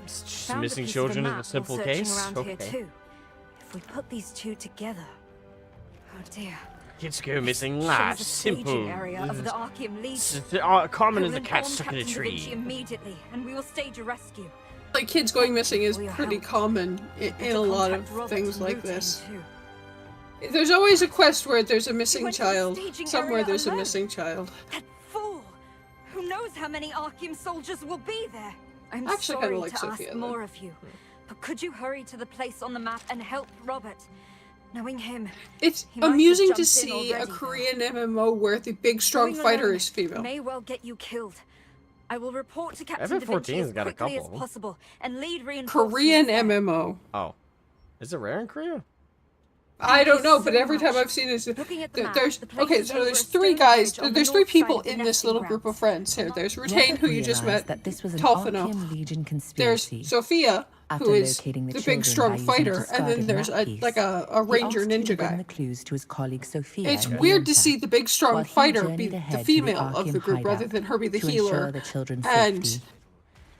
N: Found
C: Missing
N: a piece
C: children
N: of
C: is
N: a
C: a
N: map
C: simple
N: while searching
C: case?
N: around
C: Okay.
N: here too. If we put these two together... Oh dear.
C: Kids go missing.
N: Shows a
C: Simple.
N: staging area of the Archeum Legion.
C: Common as
N: We
C: the
N: will
C: cat
N: inform
C: stuck in a
N: Captain Da Vinci
C: tree.
N: immediately, and we will stage a rescue.
I: Like, kids going missing is pretty common in a lot of
N: Contact Robert
I: things
N: and
I: like
N: route him
I: this.
N: too.
I: There's always a quest where there's a missing
N: went to the
I: child.
N: staging
I: Somewhere
N: area
I: there's a
N: alone.
I: missing child.
N: That fool! Who knows how many Archeum soldiers will be there? I'm
I: I actually kinda
N: sorry
I: like
N: to
I: Sophia,
N: ask
I: though.
N: more of you, but could you hurry to the place on the map and help Robert? Knowing him,
I: It's
N: he might have
I: amusing to
N: jumped in
I: see a
N: already, though.
I: Korean MMO where the big strong
N: Going
I: fighter
N: alone
I: is female.
N: may well get you killed. I will report to Captain Da Vinci
C: FF14's
N: as
C: got a
N: quickly as
C: couple.
N: possible and lead reinforcements
I: Korean
N: there.
I: MMO.
C: Oh. Is it rare in Korea?
I: I don't know, but
N: so
I: every time
N: much.
I: I've seen it,
N: Looking at the map,
I: there's
N: the place
I: okay.
N: is
I: So
N: over
I: there's
N: a
I: three
N: stone
I: guys.
N: bridge on the
I: There's three
N: north side
I: people
N: of the
I: in this
N: nesting
I: little
N: grounds.
I: group of friends here. There's Rutain,
F: Robert
I: who you just
F: realized
I: met.
F: that this was an
I: Talfano.
F: Archeum Legion
I: There's
F: conspiracy.
I: Sophia,
F: After
I: who is
F: locating the
I: the big
F: children
I: strong
F: by using
I: fighter, and then
F: discarded
I: there's
F: map
I: a
F: piece,
I: like a
F: he
I: ranger
F: asked you to
I: ninja
F: bring
I: guy.
F: the clues to his colleague Sophia
I: It's
F: in
I: weird to
F: Vienna,
I: see the big strong
F: while he
I: fighter be
F: journeyed
I: the
F: ahead to
I: female of the
F: Archeum
I: group rather
F: hideout
I: than her be the
F: to
I: healer,
F: ensure the children's
I: and
F: safety.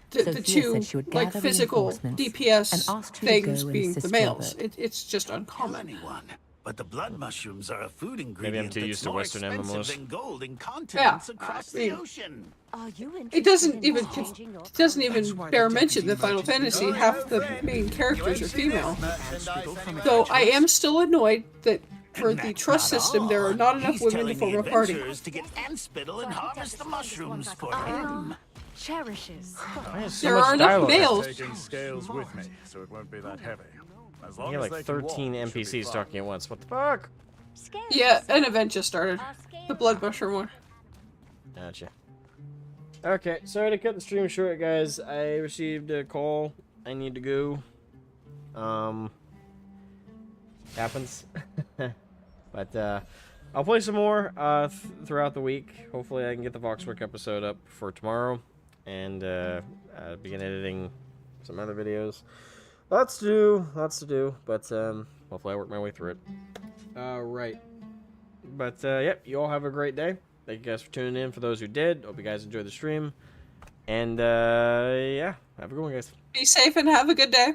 I: the
F: Sophia
I: two
F: said she would
I: like
F: gather
I: physical
F: reinforcements and
I: DPS
F: asked you to
I: things
F: go and
I: being the
F: assist
I: males.
F: Robert.
I: It's just uncommon.
O: But the blood mushrooms are a food
A: Maybe I'm
O: ingredient
A: too used
O: that's
A: to
O: more
A: Western
O: expensive
A: MMOs.
O: than gold in continents across the
I: mean,
O: ocean.
J: Are you
I: It doesn't even bear mention that Final Fantasy half the main characters are female. Though I am still annoyed that for the trust system there are not enough women to form a party.
O: To get ant spittle and harvest the mushrooms for him.
J: Cherishes.
I: There are enough males.
P: Taking scales with me, so it won't be that heavy. As long
A: You
P: as
A: have like
P: they can
A: 13
P: walk, it should be
A: NPCs
P: fine.
A: talking at once. What the fuck?
I: Yeah, an event just started. The blood mushroom one.
A: Gotcha. Okay, sorry to cut the stream short, guys. I received a call. I need to go. Happens. But, I'll play some more, throughout the week. Hopefully I can get the Voxwork episode up for tomorrow. And, begin editing some other videos. Lots to do, but, hopefully I work my way through it. Alright. But, yep, you all have a great day. Thank you guys for tuning in. For those who did, hope you guys enjoyed the stream. And, yeah, have a good one, guys.
I: Be safe and have a good day.